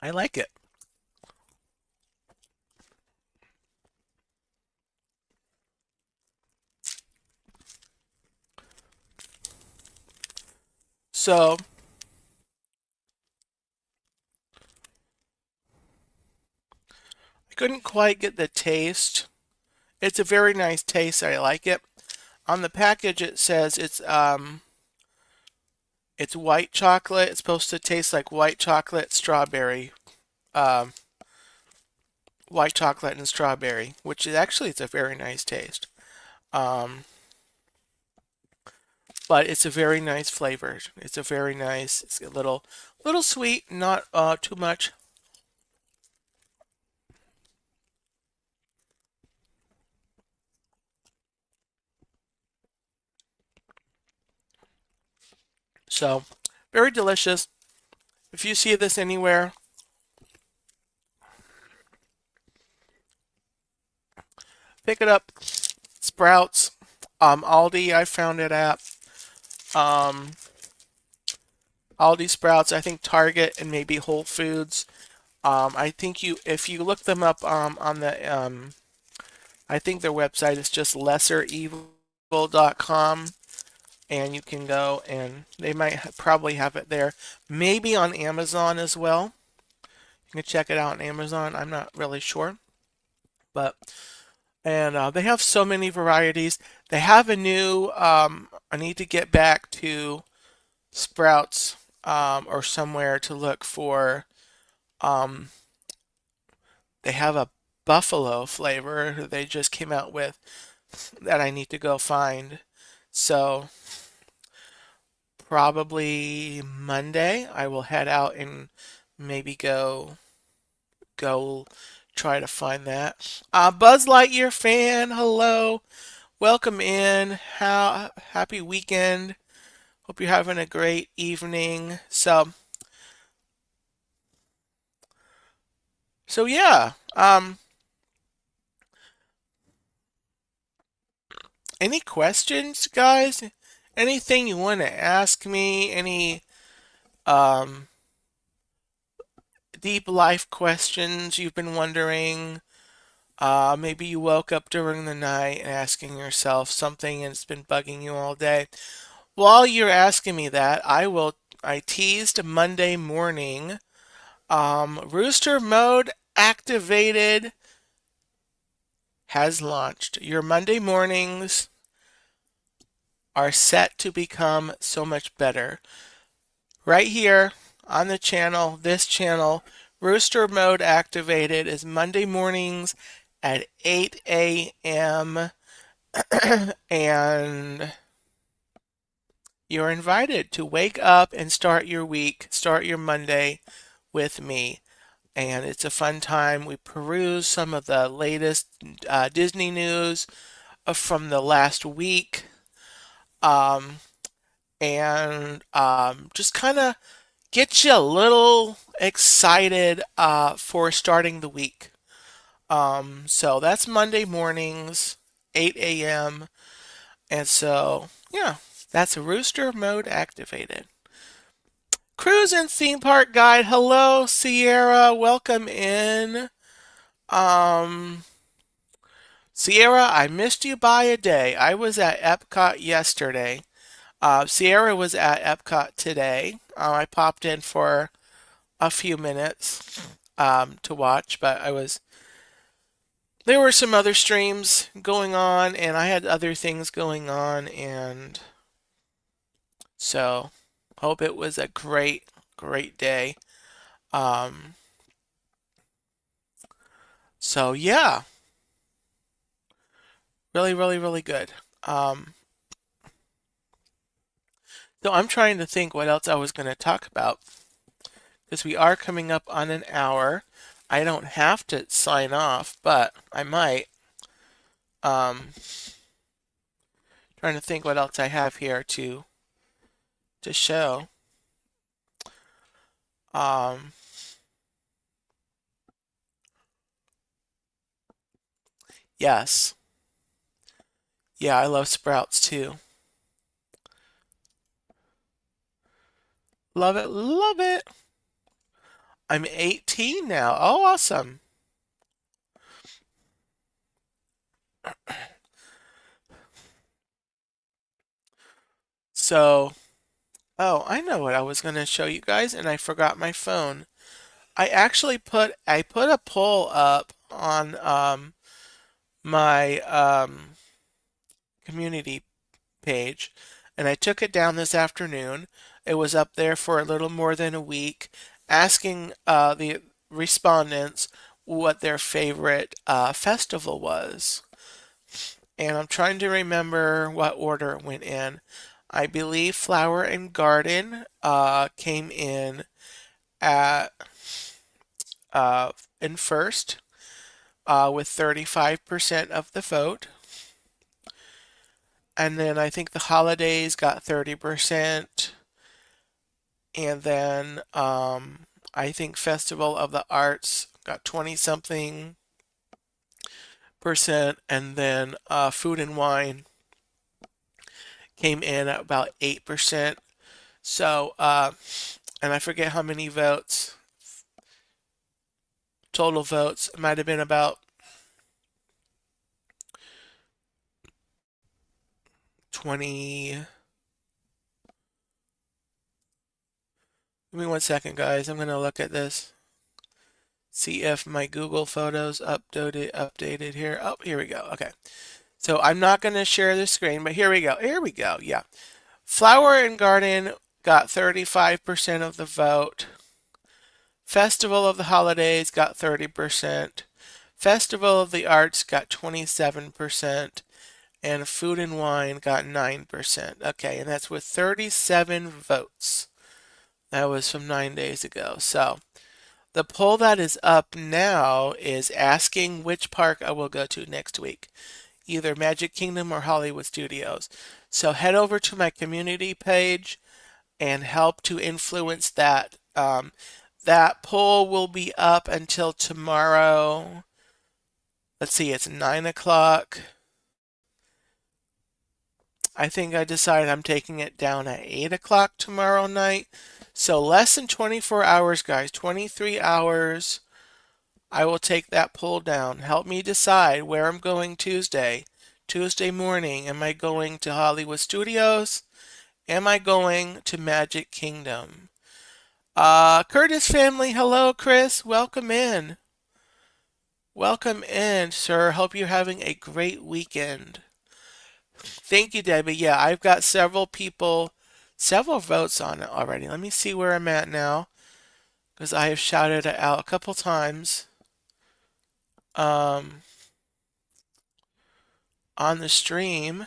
I like it. So, I couldn't quite get the taste. It's a very nice taste. I like it. On the package, it says it's white chocolate. It's supposed to taste like white chocolate, strawberry, um, white chocolate and strawberry, which is actually it's a very nice taste. Um, but it's a very nice flavor. It's a very nice. It's a little sweet, not too much. So, very delicious. If you see this anywhere, pick it up. Sprouts, Aldi, I found it at. Um, Aldi, Sprouts, I think Target, and maybe Whole Foods. I think if you look them up on the, I think their website is just lesserevil.com, and you can go and they might probably have it there. Maybe on Amazon as well. You can check it out on Amazon. I'm not really sure, but and they have so many varieties. They have a new. I need to get back to Sprouts or somewhere to look for. Um, they have a buffalo flavor they just came out with that I need to go find. So probably Monday I will head out and maybe go try to find that. Buzz Lightyear fan, hello. Welcome in. Happy weekend. Hope you're having a great evening. So yeah. Any questions, guys? Anything you want to ask me? Any um deep life questions you've been wondering? Maybe you woke up during the night and asking yourself something and it's been bugging you all day. While you're asking me that, I teased Monday morning. Rooster Mode Activated has launched. Your Monday mornings are set to become so much better. Right here on the channel, this channel, Rooster Mode Activated is Monday mornings at 8 a.m. and you're invited to wake up and start your week, start your Monday with me. And it's a fun time. We peruse some of the latest Disney news from the last week, um, and just kind of get you a little excited for starting the week. So that's Monday mornings, 8 a.m. And so, yeah, that's Rooster Mode Activated. Cruise and Theme Park Guide. Hello, Sierra. Welcome in. Um, Sierra, I missed you by a day. I was at Epcot yesterday. Sierra was at Epcot today. I popped in for a few minutes to watch, but there were some other streams going on, and I had other things going on, and so hope it was a great day. Um, so yeah, really, really, really good. Um, so I'm trying to think what else I was going to talk about because we are coming up on an hour. I don't have to sign off, but I might. Trying to think what else I have here to show. Um, yes. Yeah, I love sprouts too. Love it, love it. I'm 18 now. Oh, awesome. So, oh, I know what I was going to show you guys and I forgot my phone. I put a poll up on my community page and I took it down this afternoon. It was up there for a little more than a week asking the respondents what their favorite festival was. And I'm trying to remember what order it went in. I believe Flower and Garden came at uh, in first with 35% of the vote. And then I think the holidays got 30%. And then I think Festival of the Arts got 20 something percent. And then Food and Wine came in at about 8%. So, and I forget how many votes, total votes. It might have been about 20. Give me 1 second, guys. I'm going to look at this. See if my Google Photos updated here. Oh, here we go. Okay. So I'm not going to share the screen, but here we go. Here we go. Yeah. Flower and Garden got 35% of the vote. Festival of the Holidays got 30%. Festival of the Arts got 27%. And Food and Wine got 9%. Okay, and that's with 37 votes. That was from 9 days ago. So the poll that is up now is asking which park I will go to next week, either Magic Kingdom or Hollywood Studios. So head over to my community page and help to influence that. That poll will be up until tomorrow. Let's see, it's 9 o'clock. I think I decided I'm taking it down at 8 o'clock tomorrow night. So less than 24 hours, guys. 23 hours. I will take that poll down. Help me decide where I'm going Tuesday. Tuesday morning. Am I going to Hollywood Studios? Am I going to Magic Kingdom? Curtis family, hello, Chris. Welcome in. Welcome in, sir. Hope you're having a great weekend. Thank you, Debbie. Yeah, I've got several people, several votes on it already. Let me see where I'm at now, because I have shouted it out a couple times um, on the stream.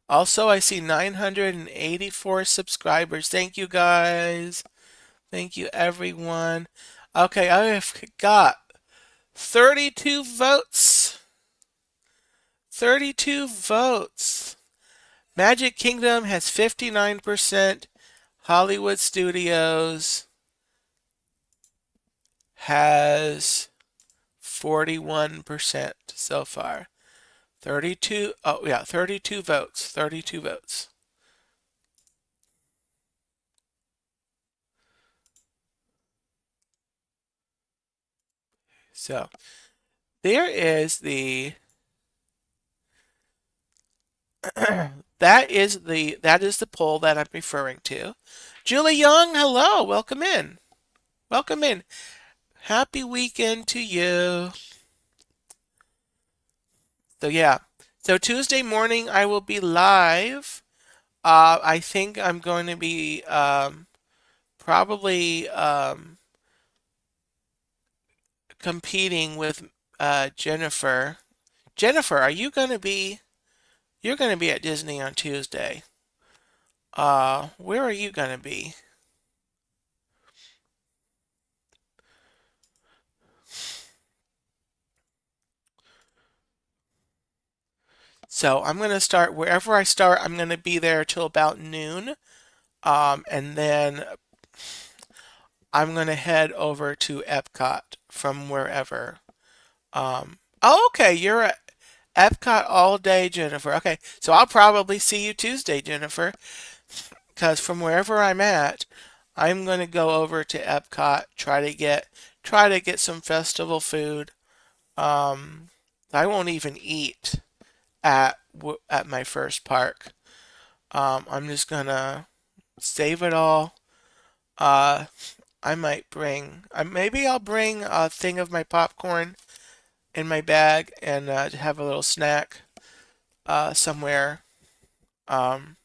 Also, I see 984 subscribers. Thank you, guys. Thank you, everyone. Okay, I have got 32 votes. 32 votes. Magic Kingdom has 59%. Hollywood Studios has 41% so far. 32, oh yeah, 32 votes. 32 votes. So there is the that is the poll that I'm referring to. Julie Young, hello, welcome in. Welcome in. Happy weekend to you. So yeah. So Tuesday morning I will be live I think I'm going to be probably competing with Jennifer. Jennifer, are you going to be? You're going to be at Disney on Tuesday. Where are you going to be? So I'm going to start wherever I start. I'm going to be there till about noon. And then I'm going to head over to Epcot from wherever. Oh, okay. You're at Epcot all day, Jennifer. Okay. So I'll probably see you Tuesday, Jennifer, because from wherever I'm at, I'm going to go over to Epcot, try to get some festival food. Um, I won't even eat at my first park. I'm just gonna save it all. Uh, I might bring, maybe I'll bring a thing of my popcorn in my bag and have a little snack somewhere um,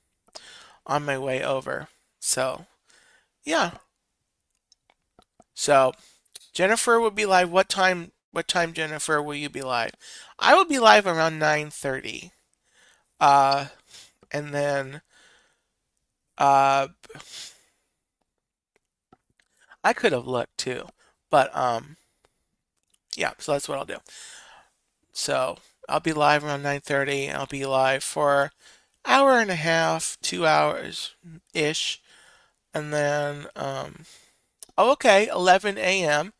on my way over. So yeah. So Jennifer will be live. What time? What time, Jennifer, will you be live? I will be live around 9:30. Uh, and then uh, I could have looked too, but yeah. So that's what I'll do. So I'll be live around 9:30. I'll be live for hour and a half, 2 hours ish, and then oh, okay, 11 a.m.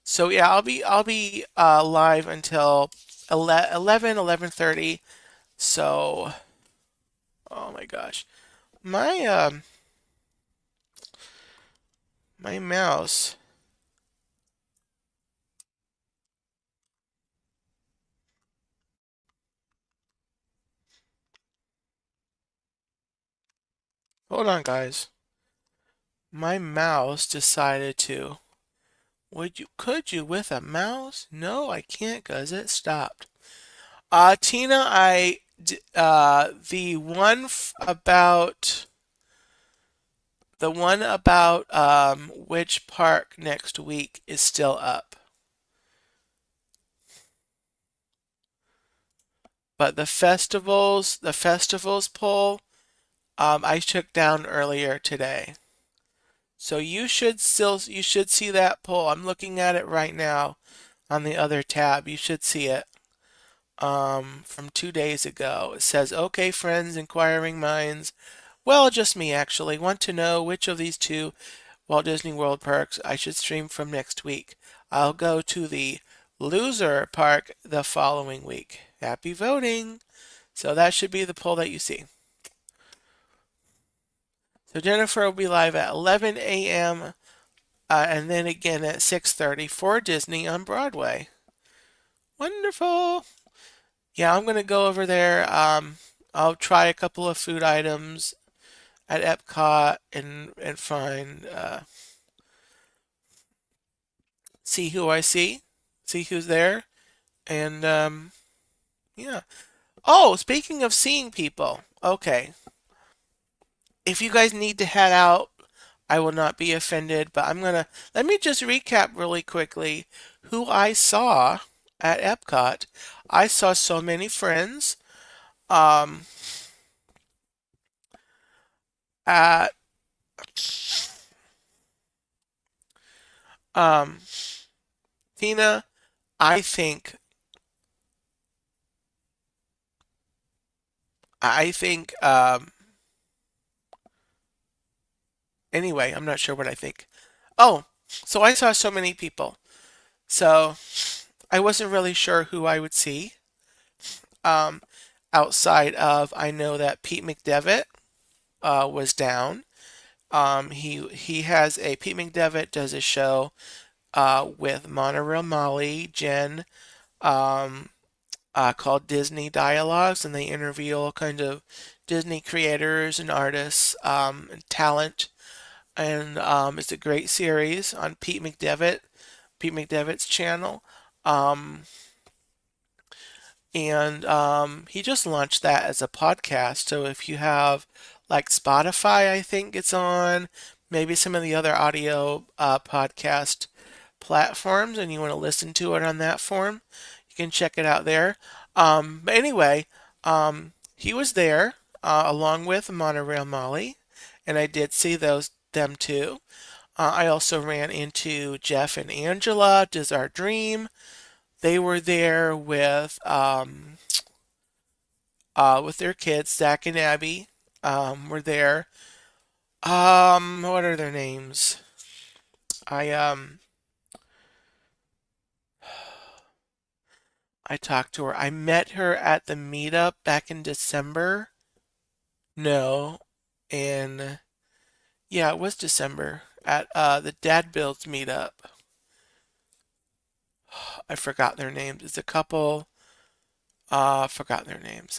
So yeah, I'll be live until 11:30. So oh my gosh, my my mouse. Hold on, guys. My mouse decided to. Could you with a mouse? No, I can't because it stopped. Tina, the one about which park next week is still up. But the festivals poll, I took down earlier today. So you should see that poll. I'm looking at it right now on the other tab. You should see it from 2 days ago. It says, "Okay, friends, inquiring minds. Well, just me actually. Want to know which of these two Walt Disney World parks I should stream from next week. I'll go to the loser park the following week. Happy voting." So that should be the poll that you see. So Jennifer will be live at 11 a.m. And then again at 6:30 for Disney on Broadway. Wonderful. Yeah, I'm gonna go over there. I'll try a couple of food items at Epcot and find see who I see who's there, and yeah. Oh, speaking of seeing people, okay. If you guys need to head out, I will not be offended, but let me just recap really quickly who I saw at Epcot. I saw so many friends. Um, at um, Tina, I think I think anyway, I'm not sure what I think. Oh, so I saw so many people. So I wasn't really sure who I would see. Um, outside of I know that Pete McDevitt was down. He has a Pete McDevitt does a show with Monorail Molly, Jen, um, called Disney Dialogues, and they interview all kind of Disney creators and artists and talent. And it's a great series on Pete McDevitt's channel. Um, and he just launched that as a podcast. So if you have like Spotify, I think it's on, maybe some of the other audio podcast platforms, and you want to listen to it on that form, you can check it out there. But anyway, he was there along with Monorail Molly, and I did see them too. I also ran into Jeff and Angela, Does Our Dream. They were there with their kids, Zach and Abby. Were there. What are their names? I um I talked to her. I met her at the meetup back in December. No, in yeah, it was December at the Dad Builds meetup. I forgot their names. It's a couple. Forgot their names.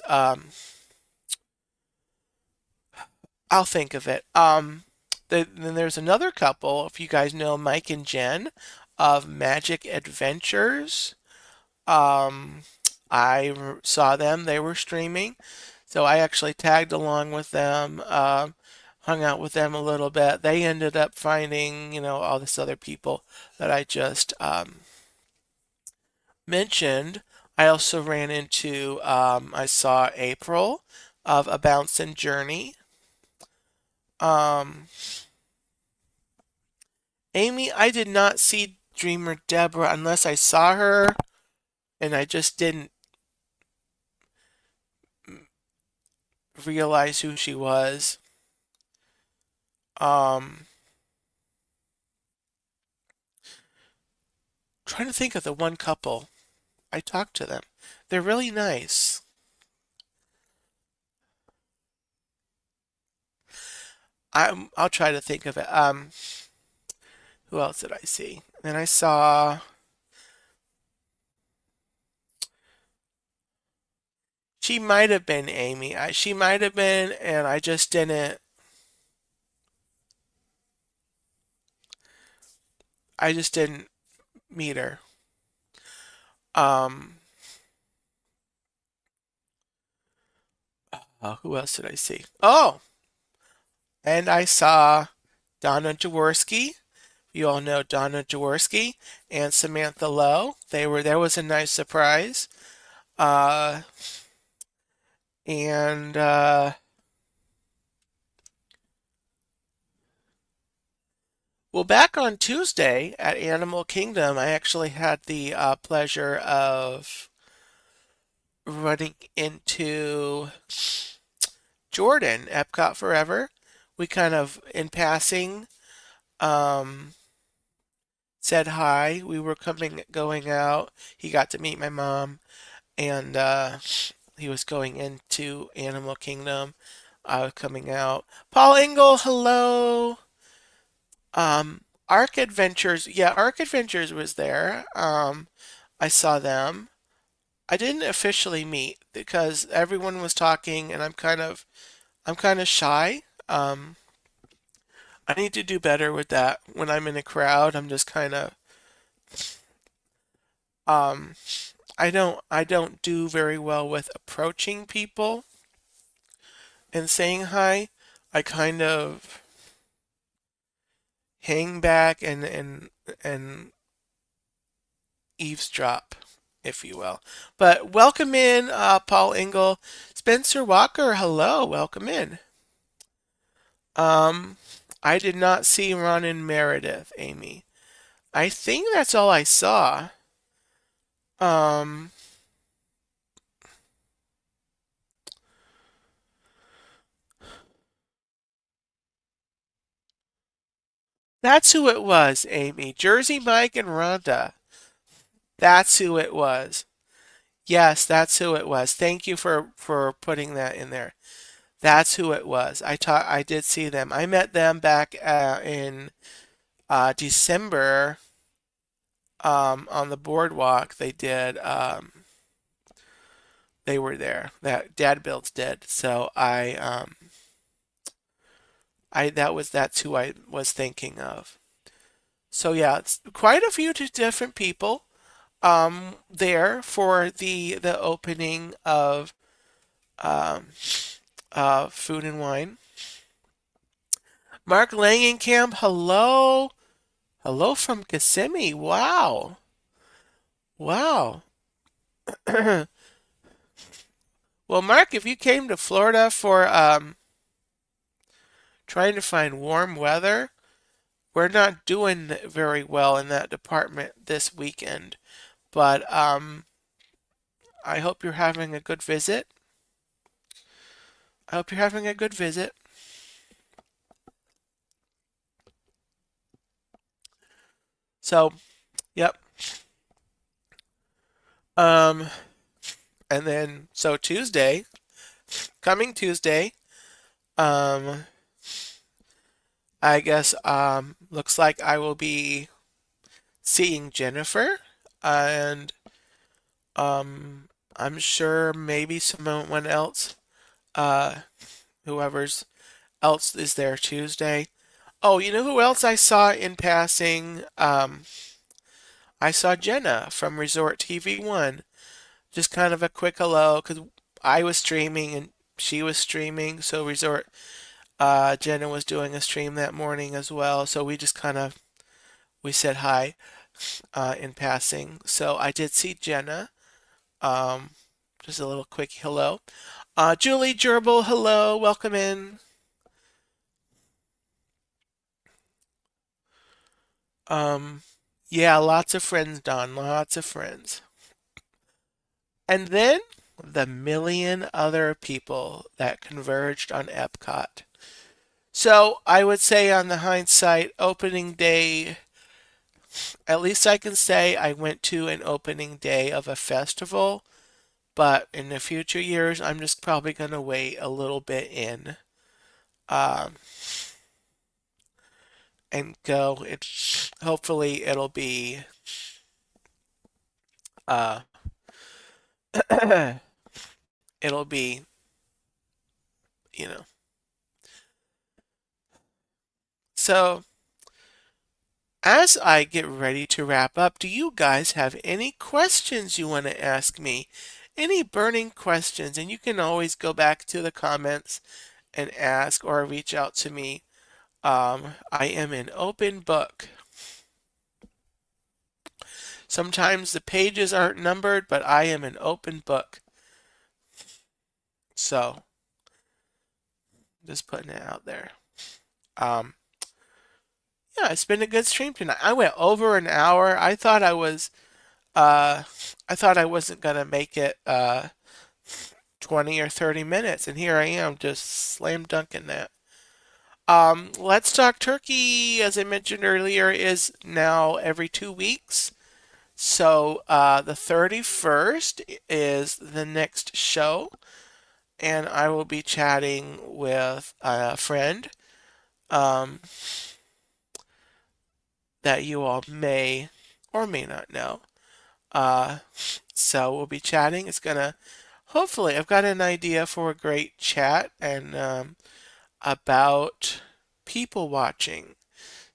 I'll think of it. Then there's another couple. If you guys know Mike and Jen of Magic Adventures, um, saw them. They were streaming, so I actually tagged along with them. Hung out with them a little bit. They ended up finding, all this other people that I just mentioned. I also ran into, I saw April of A Bouncin' Journey. Um, Amy, I did not see Dreamer Deborah unless I saw her and I just didn't realize who she was. Um, Trying to think of the one couple. I talked to them. They're really nice. I'll try to think of it. Who else did I see? Then I saw she might have been Amy. She might have been, and I just didn't. I just didn't meet her. Um, who else did I see? Oh, and I saw Donna Jaworski. You all know Donna Jaworski and Samantha Lowe. There was a nice surprise. Uh, and Well, back on Tuesday at Animal Kingdom, I actually had the pleasure of running into Jordan, Epcot Forever. We kind of, in passing, um, said hi. We were going out. He got to meet my mom, and he was going into Animal Kingdom. I was coming out. Paul Engel, hello. Arc Adventures, yeah, Arc Adventures was there. I saw them. I didn't officially meet because everyone was talking, and I'm kind of shy. I need to do better with that. When I'm in a crowd, I'm just kind of um, I don't do very well with approaching people and saying hi. I kind of hang back and eavesdrop, if you will. But welcome in, Paul Engel, Spencer Walker. Hello, welcome in. Um, I did not see Ron and Meredith, Amy. I think that's all I saw. Um, that's who it was, Amy. Jersey Mike and Rhonda. That's who it was. Yes, that's who it was. Thank you for putting that in there. That's who it was. I did see them. I met them back in December on the boardwalk. They were there. That Dad Builds did. So that's who I was thinking of. So yeah, it's quite a few different people there for the opening of um, Food and Wine. Mark Langenkamp, hello. Hello from Kissimmee. Wow. Wow. Well, Mark, if you came to Florida for trying to find warm weather, we're not doing very well in that department this weekend. But I hope you're having a good visit. I hope you're having a good visit. So, yep. Um, and then so Tuesday, coming Tuesday, um, I guess looks like I will be seeing Jennifer, and I'm sure maybe someone else, uh, whoever's else is there Tuesday. Oh, you know who else I saw in passing? I saw Jenna from Resort TV One. Just kind of a quick hello because I was streaming and she was streaming. So Resort Jenna was doing a stream that morning as well. So we just kind of we said hi in passing. So I did see Jenna. Um, just a little quick hello. Julie Gerbil, hello, welcome in. Um, yeah, lots of friends, Don, lots of friends. And then the million other people that converged on Epcot. So I would say on the hindsight, opening day, at least I can say I went to an opening day of a festival, but in the future years, I'm just probably going to wait a little bit in um, and go. Hopefully it'll be uh, it'll be you know. So as I get ready to wrap up, do you guys have any questions you want to ask me? Any burning questions? And you can always go back to the comments and ask or reach out to me. I am an open book. Sometimes the pages aren't numbered, but I am an open book. So, just putting it out there. Um, yeah, it's been a good stream tonight. I went over an hour. Uh, I thought I wasn't gonna make it 20 or 30 minutes, and here I am just slam dunking that. Let's Talk Turkey, as I mentioned earlier, is now every 2 weeks. So the 31st is the next show, and I will be chatting with a friend um, that you all may or may not know. Uh, so we'll be chatting. It's gonna, hopefully, I've got an idea for a great chat and about people watching.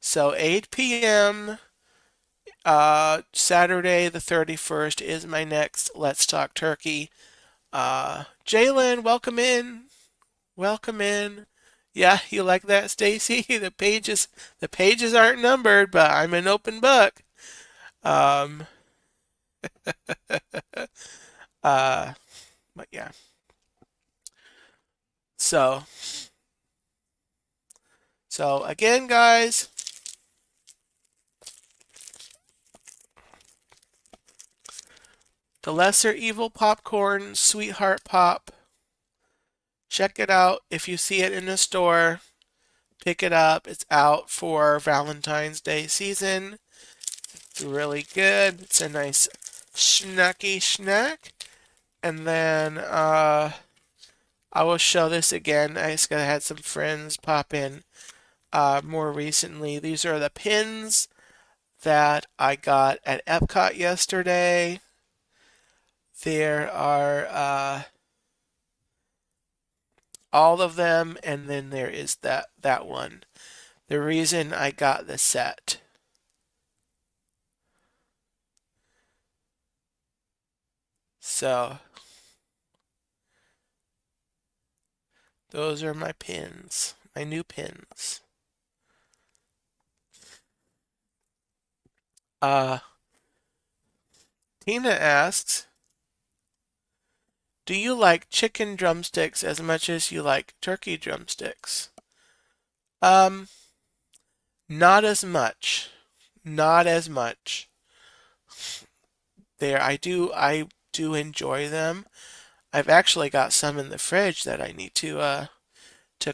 So 8 p.m. Saturday the 31st is my next Let's Talk Turkey. Jalen, welcome in. Welcome in. Yeah, you like that, Stacy? The pages aren't numbered, but I'm an open book. Um, uh, but yeah. So, so again, guys, the Lesser Evil Popcorn Sweetheart Pop. Check it out. If you see it in the store, pick it up. It's out for Valentine's Day season. It's really good. It's a nice snacky snack. And then I will show this again. I just had some friends pop in more recently. These are the pins that I got at Epcot yesterday. There are all of them, and then there is that one. The reason I got the set. So those are my pins, my new pins. Uh, Tina asks, do you like chicken drumsticks as much as you like turkey drumsticks? Um, Not as much. Not as much. I do enjoy them. I've actually got some in the fridge that I need to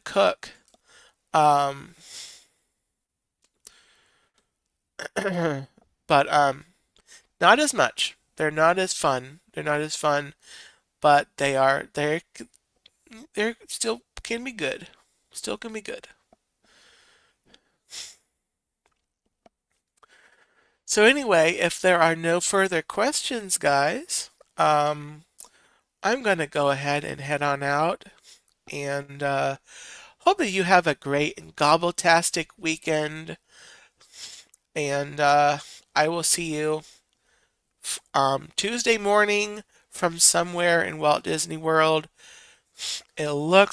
cook. Um, but not as much. They're not as fun. They're not as fun, but they're still can be good. Still can be good. So anyway, if there are no further questions, guys, I'm gonna go ahead and head on out and hope that you have a great and gobble-tastic weekend. And I will see you Tuesday morning from somewhere in Walt Disney World. It um,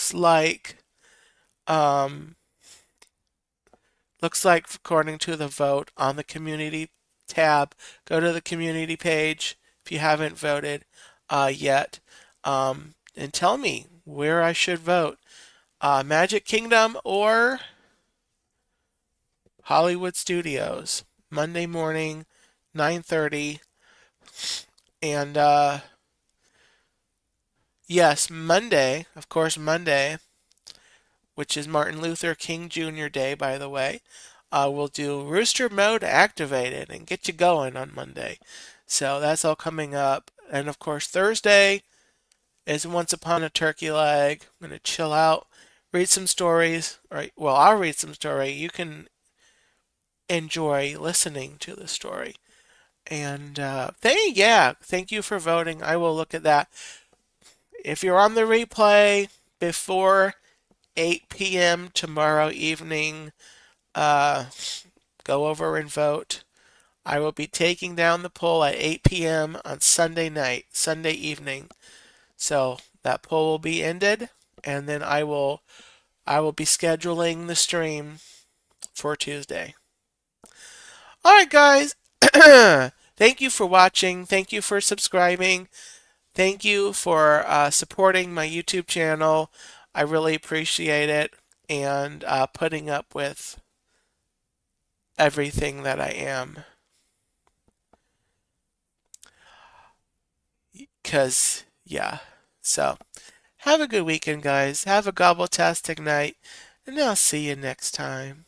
looks like according to the vote on the community tab, go to the community page if you haven't voted yet, and tell me where I should vote. Magic Kingdom or Hollywood Studios, Monday morning, 9:30, and yes, Monday, of course, Monday, which is Martin Luther King Jr. Day, by the way. We'll do Rooster Mode Activated and get you going on Monday. So that's all coming up. And of course, Thursday is Once Upon a Turkey Leg. I'm going to chill out, read some stories. Well, I'll read some story. You can enjoy listening to the story. And thank you for voting. I will look at that. If you're on the replay before 8 p.m. tomorrow evening, uh, go over and vote. I will be taking down the poll at 8 p.m. on Sunday night, Sunday evening. So that poll will be ended, and then I will be scheduling the stream for Tuesday. All right, guys. Thank you for watching. Thank you for subscribing. Thank you for supporting my YouTube channel. I really appreciate it, and putting up with everything that I am. Because, yeah. So, have a good weekend, guys. Have a gobble-tastic night, and I'll see you next time.